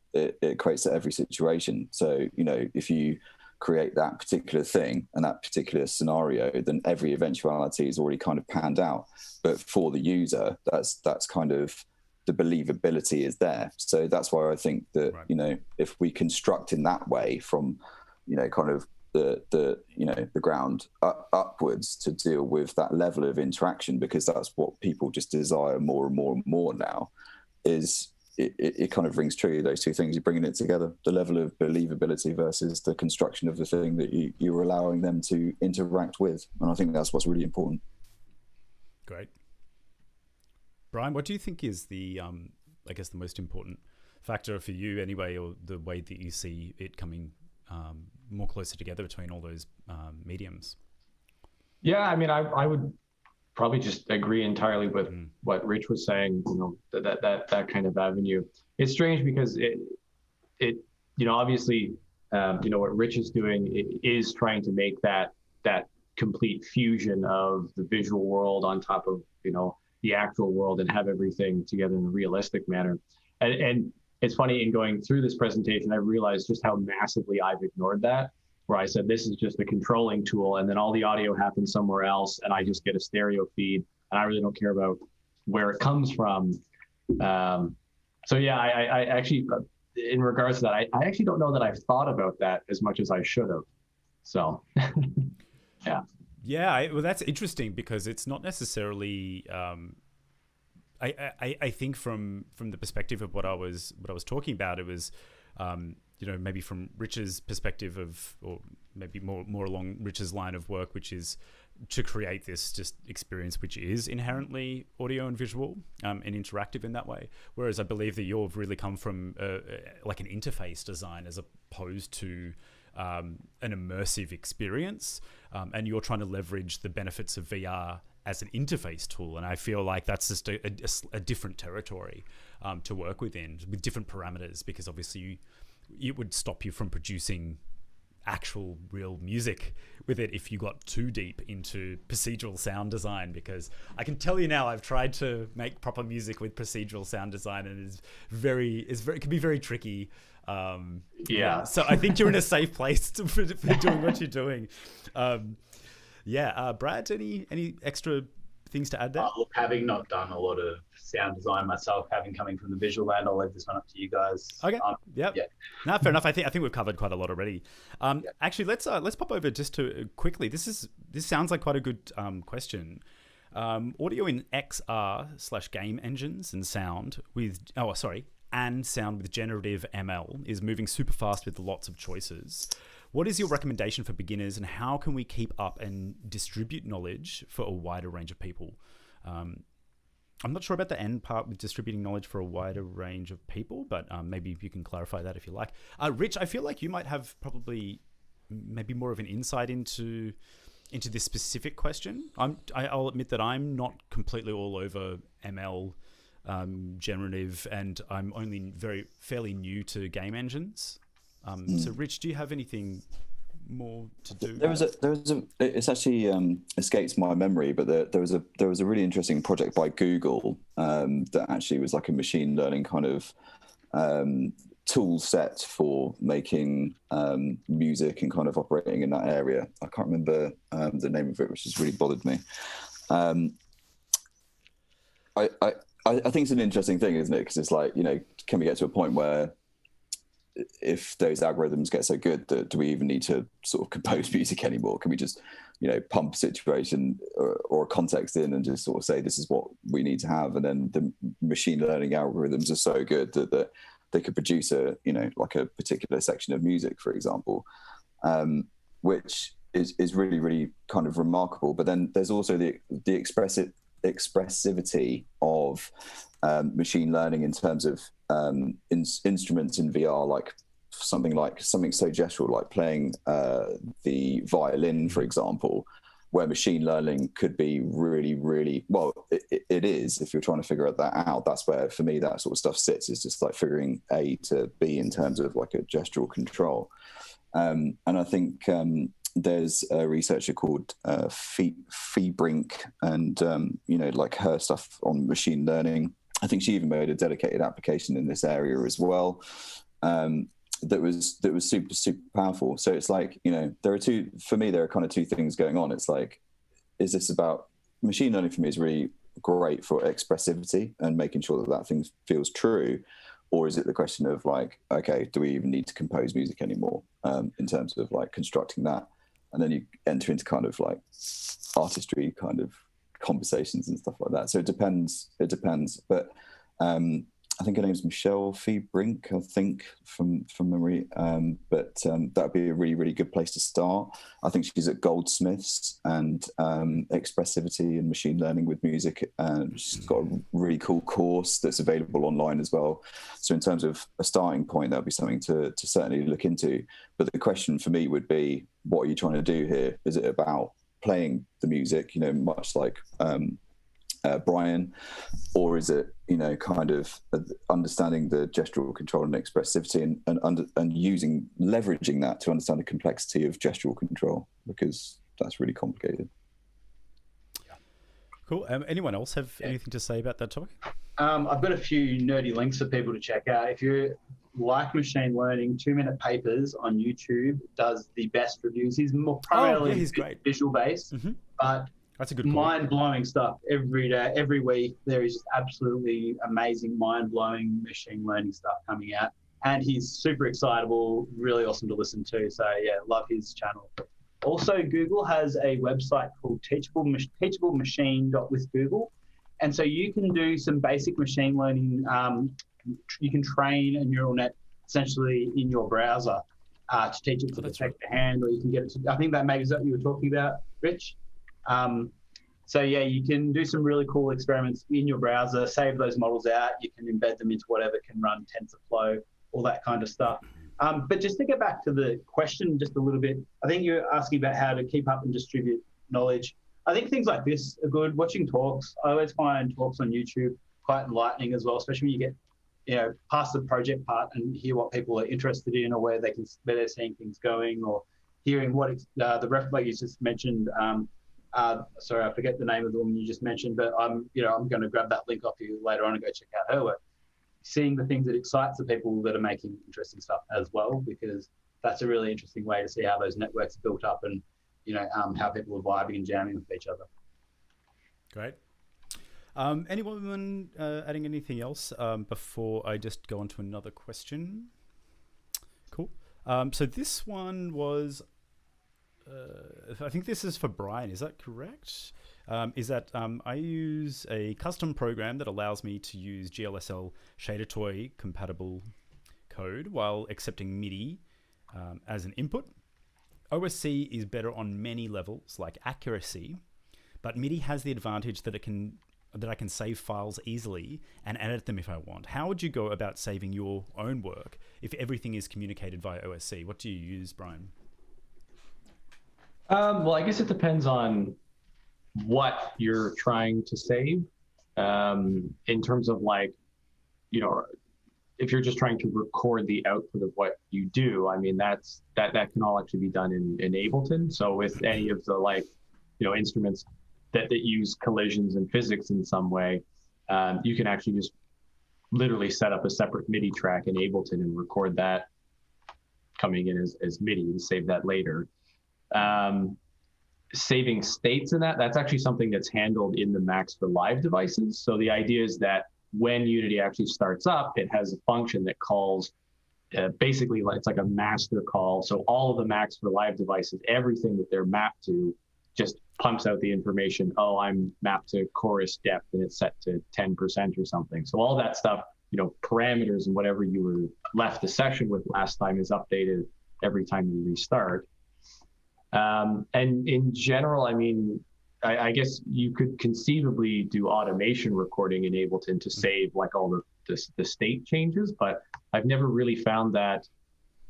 creates to every situation. So, if you create that particular thing and that particular scenario, then every eventuality is already kind of panned out. But for the user, that's kind of the believability is there. So that's why I think that, right, if we construct in that way from, kind of the ground upwards to deal with that level of interaction, because that's what people just desire more and more and more now, is it kind of rings true, those two things. You're bringing it together, the level of believability versus the construction of the thing that you're allowing them to interact with. And I think that's what's really important. Great. Brian, what do you think is the most important factor for you anyway, or the way that you see it coming more closer together between all those mediums? Yeah, I mean, I would probably just agree entirely with what Rich was saying. That kind of avenue. It's strange because it obviously what Rich is doing is trying to make that complete fusion of the visual world on top of the actual world and have everything together in a realistic manner. And it's funny, in going through this presentation, I realized just how massively I've ignored that, where I said, this is just a controlling tool, and then all the audio happens somewhere else, and I just get a stereo feed, and I really don't care about where it comes from. So yeah, I actually, in regards to that, I actually don't know that I've thought about that as much as I should have. So, yeah. Yeah, well, that's interesting, because it's not necessarily... I think from the perspective of what I was talking about, it was maybe from Rich's perspective or maybe more along Rich's line of work, which is to create this just experience which is inherently audio and visual and interactive in that way. Whereas I believe that you've really come from like an interface design as opposed to an immersive experience, and you're trying to leverage the benefits of VR as an interface tool. And I feel like that's just a different territory to work within, with different parameters, because obviously it would stop you from producing actual real music with it if you got too deep into procedural sound design, because I can tell you now, I've tried to make proper music with procedural sound design, and it can be very tricky. So I think you're in a safe place for doing what you're doing. Brad, any extra things to add there? Look, having not done a lot of sound design myself, having coming from the visual land, I'll leave this one up to you guys. Okay. Yep. Yeah. No, fair enough. I think we've covered quite a lot already. Actually, let's pop over just to quickly. This sounds like quite a good question. Audio in XR/game engines and sound with sound with generative ML is moving super fast with lots of choices. What is your recommendation for beginners, and how can we keep up and distribute knowledge for a wider range of people? I'm not sure about the end part with distributing knowledge for a wider range of people, but maybe you can clarify that if you like. Rich, I feel like you might have probably maybe more of an insight into this specific question. I'll admit that I'm not completely all over ML generative, and I'm only fairly new to game engines. So, Rich, do you have anything more to do? It's actually escapes my memory, but there was a really interesting project by Google that actually was like a machine learning kind of tool set for making music and kind of operating in that area. I can't remember the name of it, which has really bothered me. I think it's an interesting thing, isn't it? Because it's like, can we get to a point where if those algorithms get so good, that do we even need to sort of compose music anymore? Can we just, pump a situation or a context in and just sort of say, this is what we need to have? And then the machine learning algorithms are so good that they could produce like a particular section of music, for example, which is really, really kind of remarkable. But then there's also the expressivity of machine learning in terms of instruments in VR, like something so gestural, like playing the violin, for example, where machine learning could be really, really, well, it is, if you're trying to figure that out. That's where, for me, that sort of stuff sits, is just like figuring A to B in terms of like a gestural control. And I think there's a researcher called Fee Brink, and like her stuff on machine learning. I think she even made a dedicated application in this area as well. That was super, super powerful. So it's like, there are kind of two things going on. It's like, is this about machine learning? For me is really great for expressivity and making sure that thing feels true. Or is it the question of like, okay, do we even need to compose music anymore in terms of like constructing that? And then you enter into kind of like artistry kind of conversations and stuff like that. So it depends. But I think her name's Michelle Fee Brink, I think, from memory. But that would be a really, really good place to start. I think she's at Goldsmiths and expressivity and machine learning with music. And she's got a really cool course that's available online as well. So in terms of a starting point, that would be something to certainly look into. But the question for me would be, what are you trying to do here? Is it about playing the music, much like Brian, or is it, kind of understanding the gestural control and expressivity and leveraging that to understand the complexity of gestural control, because that's really complicated. Cool. Anyone else have anything to say about that topic? I've got a few nerdy links for people to check out. If you like machine learning, 2-minute papers on YouTube does the best reviews. He's more primarily visual based, but that's a good mind-blowing stuff every day, every week. There is just absolutely amazing, mind-blowing machine learning stuff coming out, and he's super excitable, really awesome to listen to. So yeah, love his channel. Also, Google has a website called teachablemachine.with.google, and so you can do some basic machine learning. You can train a neural net essentially in your browser to teach it to detect a hand, or you can get it to. I think that maybe is what you were talking about, Rich. So yeah, you can do some really cool experiments in your browser, save those models out. You can embed them into whatever can run TensorFlow, all that kind of stuff. But just to get back to the question just a little bit, I think you're asking about how to keep up and distribute knowledge. I think things like this are good. Watching talks, I always find talks on YouTube quite enlightening as well, especially when you get past the project part and hear what people are interested in, or where they're seeing things going, or hearing what the ref, like you just mentioned. Sorry, I forget the name of the woman you just mentioned, but I'm going to grab that link off you later on and go check out her work. Seeing the things that excites the people that are making interesting stuff as well, because that's a really interesting way to see how those networks are built up and how people are vibing and jamming with each other. Great. Anyone adding anything else before I just go on to another question? Cool. So this one was, I think this is for Brian. Is that correct? Is that I use a custom program that allows me to use GLSL shader toy compatible code while accepting MIDI as an input. OSC is better on many levels, like accuracy, but MIDI has the advantage that I can save files easily and edit them if I want. How would you go about saving your own work if everything is communicated via OSC? What do you use, Brian? Well, I guess it depends on what you're trying to save. In terms of like, if you're just trying to record the output of what you do, I mean, that can all actually be done in Ableton. So with any of the instruments that use collisions and physics in some way, you can actually just literally set up a separate MIDI track in Ableton and record that coming in as MIDI and save that later. Saving states in that's actually something that's handled in the Max for Live devices. So the idea is that when Unity actually starts up, it has a function that calls basically it's like a master call. So all of the Max for Live devices, everything that they're mapped to, just pumps out the information. Oh, I'm mapped to chorus depth and it's set to 10% or something. So all that stuff, parameters and whatever you were left the session with last time is updated every time you restart. And in general, I mean, I guess you could conceivably do automation recording in Ableton to save like all the state changes, but I've never really found that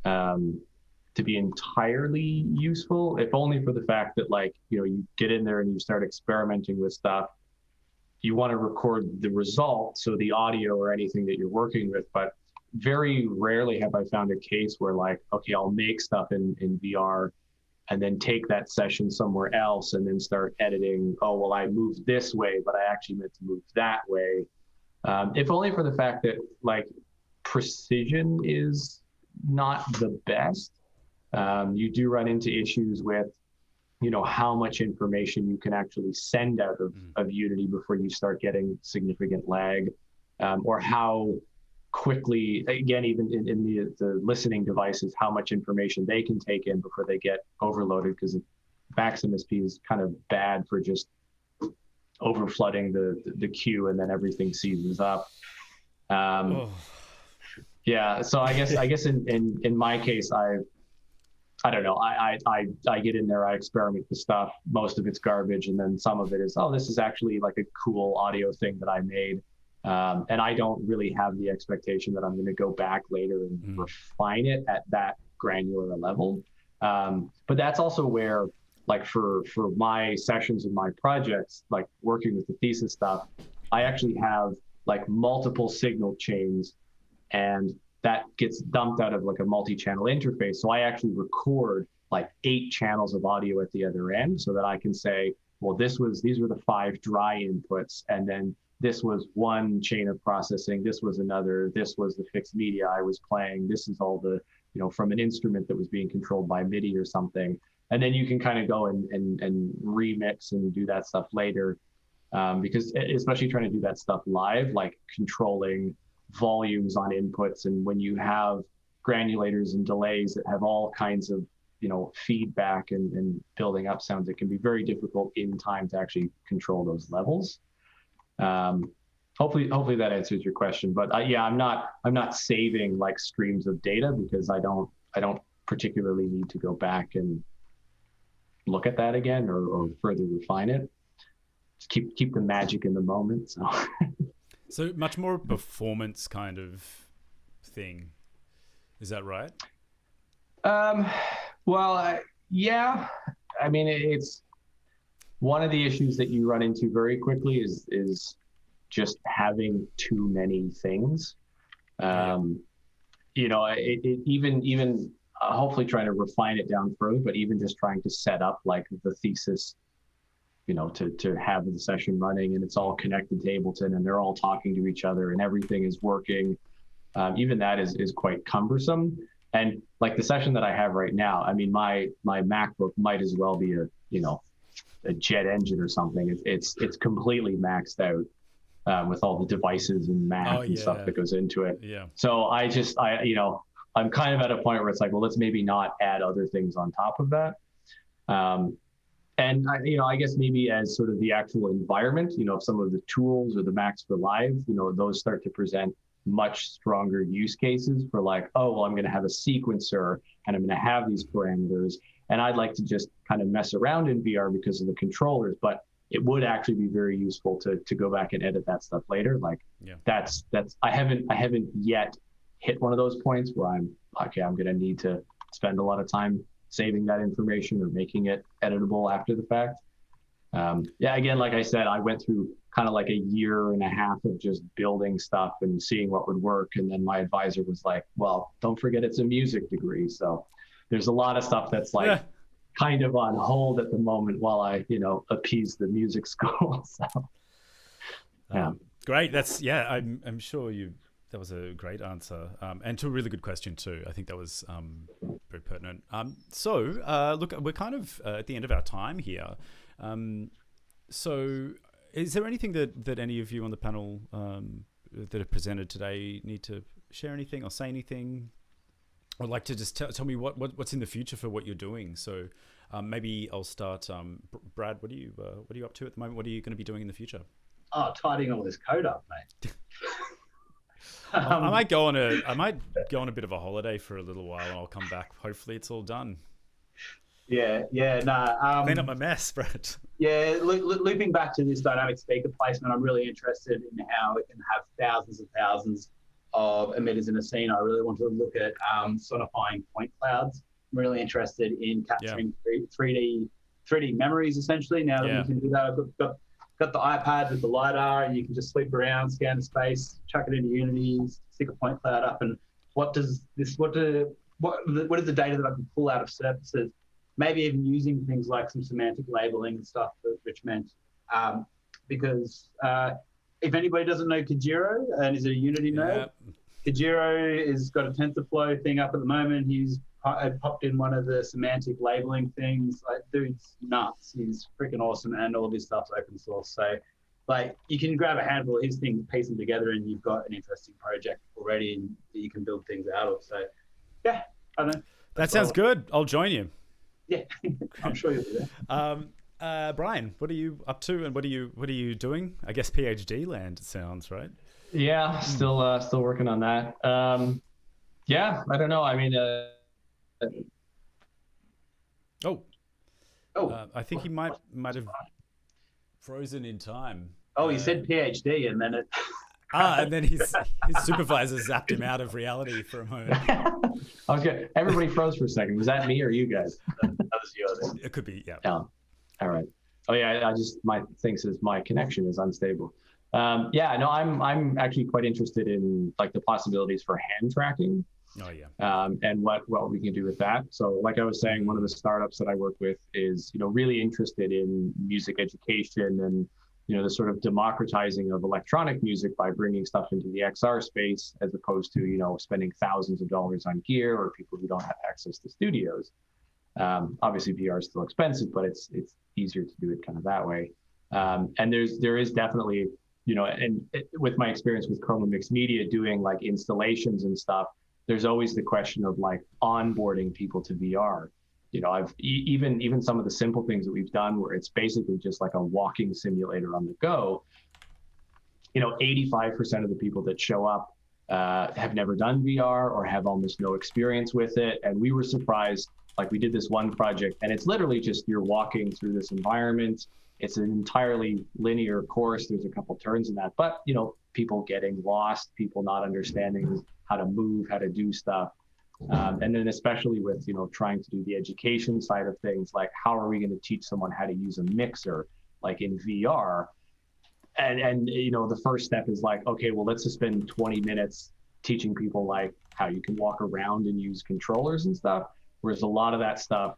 to be entirely useful, if only for the fact that you get in there and you start experimenting with stuff. You want to record the result, so the audio or anything that you're working with, but very rarely have I found a case where okay, I'll make stuff in VR and then take that session somewhere else and then start editing. Oh, well, I moved this way, but I actually meant to move that way. If only for the fact that precision is not the best. You do run into issues with, how much information you can actually send out of Unity before you start getting significant lag, or how quickly, again, even in the listening devices, how much information they can take in before they get overloaded, because Max MSP is kind of bad for just over flooding the queue and then everything seizes up. Yeah, so I guess in my case, I don't know. I get in there, I experiment with stuff. Most of it's garbage, and then some of it is, oh, this is actually like a cool audio thing that I made. And I don't really have the expectation that I'm going to go back later and refine it at that granular level. But that's also where, for my sessions and my projects, working with the thesis stuff, I actually have multiple signal chains, and that gets dumped out of a multi-channel interface. So I actually record 8 channels of audio at the other end, so that I can say, well, these were the 5 dry inputs, and then this was one chain of processing, this was another, this was the fixed media I was playing, this is all the, from an instrument that was being controlled by MIDI or something. And then you can kind of go and remix and do that stuff later. Because especially trying to do that stuff live, controlling volumes on inputs, and when you have granulators and delays that have all kinds of feedback and building up sounds, it can be very difficult in time to actually control those levels. Hopefully that answers your question, but yeah, I'm not saving streams of data, because I don't particularly need to go back and look at that again or further refine it. Just keep the magic in the moment. So much more performance kind of thing. Is that right? Well, yeah. I mean, it's one of the issues that you run into very quickly is just having too many things. Even hopefully trying to refine it down further, but even just trying to set up the thesis, to have the session running and it's all connected to Ableton and they're all talking to each other and everything is working. Even that is quite cumbersome. And the session that I have right now, I mean, my MacBook might as well be a jet engine or something. It's completely maxed out. with all the devices and math and stuff that goes into it. Yeah. So I'm kind of at a point where it's like, well, let's maybe not add other things on top of that. And I guess maybe as sort of the actual environment, if some of the tools or the Macs for Live, those start to present much stronger use cases for like, oh, well, I'm going to have a sequencer and I'm going to have these parameters. And I'd like to just kind of mess around in VR because of the controllers, but it would actually be very useful to go back and edit that stuff later. Like I haven't yet hit one of those points where I'm going to need to spend a lot of time saving that information or making it editable after the fact. Again, like I said, I went through kind of like a year and a half of just building stuff and seeing what would work. And then my advisor was like, well, don't forget it's a music degree. So there's a lot of stuff that's like kind of on hold at the moment while I, appease the music school. So, great. I'm sure that was a great answer, and to a really good question too. I think that was very pertinent. Look, we're kind of at the end of our time here. So is there anything that any of you on the panel that have presented today need to share anything or say anything? Or like to just tell me what's in the future for what you're doing. So maybe I'll start. Brad, what are you up to at the moment? What are you going to be doing in the future? Oh, tidying all this code up, mate. I might go on a bit of a holiday for a little while, and I'll come back. Hopefully, it's all done. Clean up my mess, Brad. Yeah, looping back to this dynamic speaker placement, I'm really interested in how it can have thousands and thousands of emitters in a scene. I really want to look at sonifying point clouds. I'm really interested in capturing 3D memories, essentially. Now that we can do that, I've got the iPad with the LiDAR, and you can just sweep around, scan the space, chuck it into Unity, stick a point cloud up, and what is the data that I can pull out of surfaces? Maybe even using things like some semantic labeling and stuff that Rich meant, because if anybody doesn't know Kajiro and is a Unity nerd, Kajiro has got a TensorFlow thing up at the moment. He's popped in one of the semantic labeling things. Like, dude's nuts. He's freaking awesome, and all of his stuff's open source. So, like, you can grab a handful of his things, piece them together, and you've got an interesting project already and that you can build things out of. So, I don't know. That sounds good. I'll join you. Yeah, I'm sure you'll be there. Brian, what are you up to, and what are you doing? I guess PhD land, it sounds, right? Yeah, still working on that. I don't know. I mean, I think he might have frozen in time. Oh, he said PhD, and then it. And then his supervisor zapped him out of reality for a moment. I was good. Everybody froze for a second. Was that me or you guys? That was you. It could be, yeah. All right. Oh yeah, my thing says my connection is unstable. I'm actually quite interested in like the possibilities for hand tracking. Oh yeah. And what we can do with that. So like I was saying, one of the startups that I work with is, really interested in music education and, the sort of democratizing of electronic music by bringing stuff into the XR space, as opposed to, spending thousands of dollars on gear or people who don't have access to studios. Obviously VR is still expensive, but it's easier to do it kind of that way. And there is definitely, with my experience with Chroma Mixed Media doing like installations and stuff, there's always the question of like onboarding people to VR. I've even some of the simple things that we've done where it's basically just like a walking simulator on the go. 85% of the people that show up have never done VR or have almost no experience with it. And we were surprised, like we did this one project and it's literally just you're walking through this environment. It's an entirely linear course. There's a couple turns in that, but people getting lost, people not understanding how to move, how to do stuff. And then especially with, trying to do the education side of things, like how are we going to teach someone how to use a mixer, like in VR? And the first step is like, okay, well, let's just spend 20 minutes teaching people like how you can walk around and use controllers and stuff. Whereas a lot of that stuff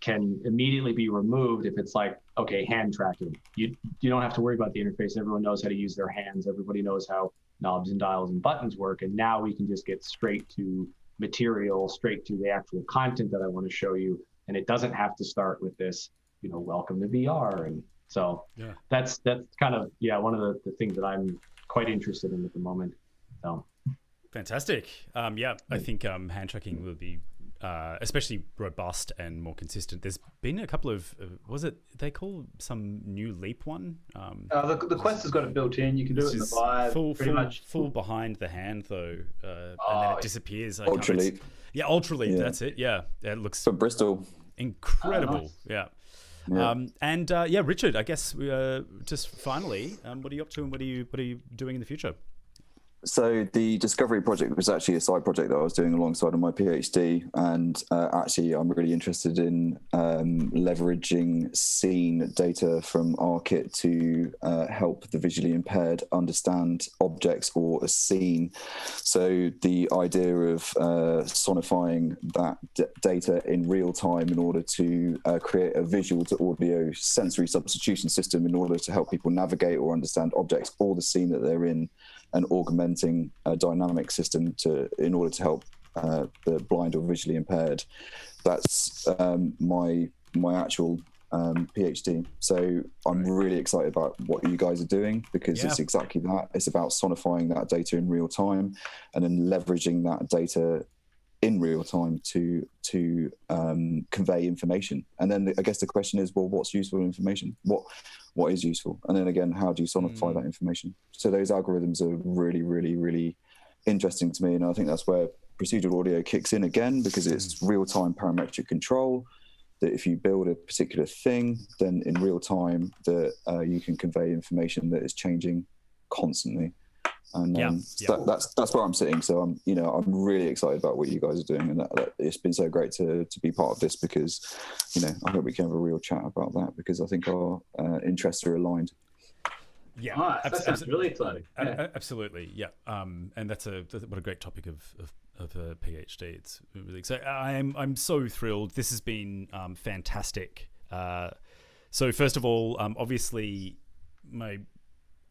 can immediately be removed if it's like, okay, hand tracking. You don't have to worry about the interface. Everyone knows how to use their hands. Everybody knows how knobs and dials and buttons work. And now we can just get straight to material, straight to the actual content that I want to show you. And it doesn't have to start with this, welcome to VR and So Yeah. that's kind of one of the things that I'm quite interested in at the moment. So Fantastic. I think hand tracking will be especially robust and more consistent. There's been a couple of was it they call some new Leap one? The Quest has got it built in. You can do it in the Vive. Pretty much full behind the hand though, and then it disappears. Ultra Leap. Yeah, Ultra Leap. Yeah. That's it. Yeah, it looks For Bristol. incredible. Nice. Yeah. Yeah. Richard, I guess just finally, what are you up to and what are you doing in the future? So the Discovery project was actually a side project that I was doing alongside of my PhD, and actually I'm really interested in leveraging scene data from ARKit to help the visually impaired understand objects or a scene. So the idea of sonifying that data in real time in order to create a visual to audio sensory substitution system in order to help people navigate or understand objects or the scene that they're in, and augmenting a dynamic system in order to help the blind or visually impaired. That's my actual PhD. So I'm really excited about what you guys are doing, because it's exactly that. It's about sonifying that data in real time and then leveraging that data in real time to convey information. And then I guess the question is, well, what's useful information? What is useful? And then again, how do you sonify that information? So those algorithms are really, really, really interesting to me. And I think that's where procedural audio kicks in again, because it's real-time parametric control, that if you build a particular thing, then in real time that you can convey information that is changing constantly. And that's where I'm sitting. So I'm really excited about what you guys are doing, and that it's been so great to be part of this, because I hope we can have a real chat about that, because I think our interests are aligned. Yeah, nice. That sounds really exciting. Yeah. Absolutely, yeah. And that's what a great topic of a PhD. It's really exciting. I'm so thrilled. This has been fantastic. So first of all, obviously, my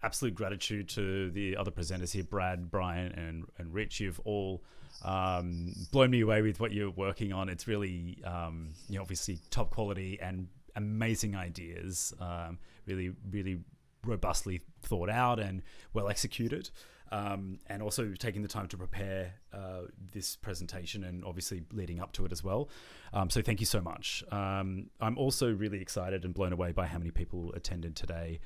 absolute gratitude to the other presenters here, Brad, Brian, and Rich. You've all blown me away with what you're working on. It's really, obviously top quality and amazing ideas. Really, really robustly thought out and well executed. And also taking the time to prepare this presentation and obviously leading up to it as well. So thank you so much. I'm also really excited and blown away by how many people attended today.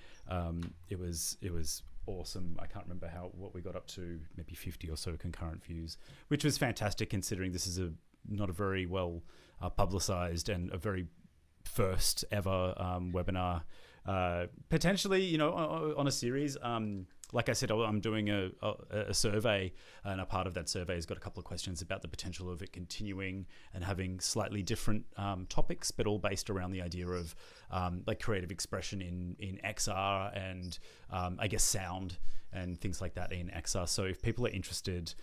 It was awesome. I can't remember what we got up to, maybe 50 or so concurrent views, which was fantastic considering this is not a very well publicized and a very first ever webinar, potentially, on a series. Like I said, I'm doing a survey, and a part of that survey has got a couple of questions about the potential of it continuing and having slightly different topics, but all based around the idea of like creative expression in XR and I guess sound and things like that in XR. So if people are interested,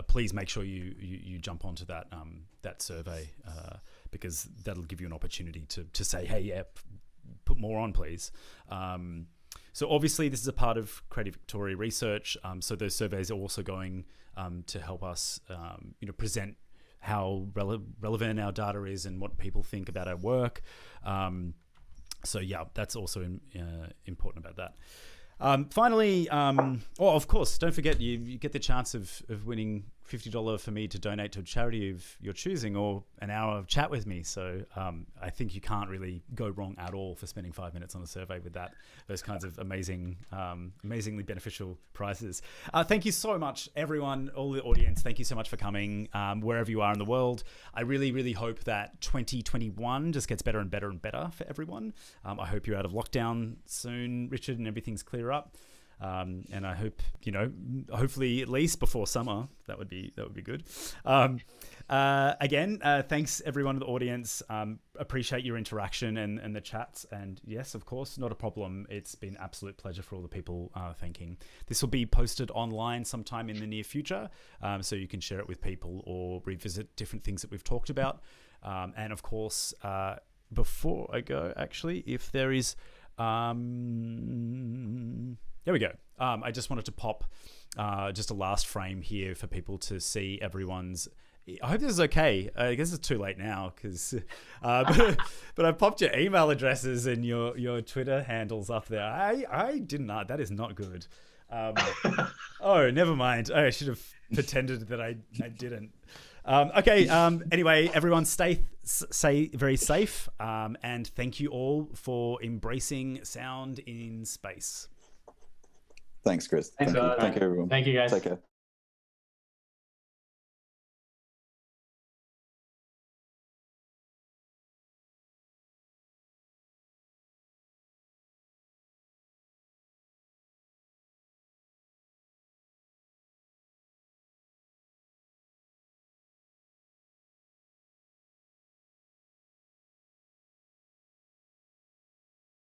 please make sure you jump onto that survey, because that'll give you an opportunity to say, hey, put more on, please. So obviously this is a part of Creative Victoria research. So those surveys are also going to help us, present how relevant our data is and what people think about our work. So yeah, that's also important about that. Finally, of course, don't forget you get the chance of winning $50 for me to donate to a charity of your choosing, or an hour of chat with me. So I think you can't really go wrong at all for spending 5 minutes on a survey with those kinds of amazingly beneficial prizes. Thank you so much, everyone, all the audience. Thank you so much for coming, wherever you are in the world. I really, really hope that 2021 just gets better and better and better for everyone. I hope you're out of lockdown soon, Richard, and everything's clear up. And I hope, hopefully at least before summer, that would be good. Again, thanks everyone in the audience. Appreciate your interaction and the chats. And yes, of course, not a problem. It's been an absolute pleasure for all the people thanking. This will be posted online sometime in the near future, so you can share it with people or revisit different things that we've talked about. And of course, before I go, actually, if there is... There we go. I just wanted to pop just a last frame here for people to see everyone's I hope this is okay. I guess it's too late now because, but I popped your email addresses and your Twitter handles up there. I did not. That is not good. Oh, never mind. I should have pretended that I didn't. Okay. Anyway, everyone stay very safe. And thank you all for embracing sound in space. Thanks, Chris. Thanks, Thank you, everyone. Thank you, guys. Take care.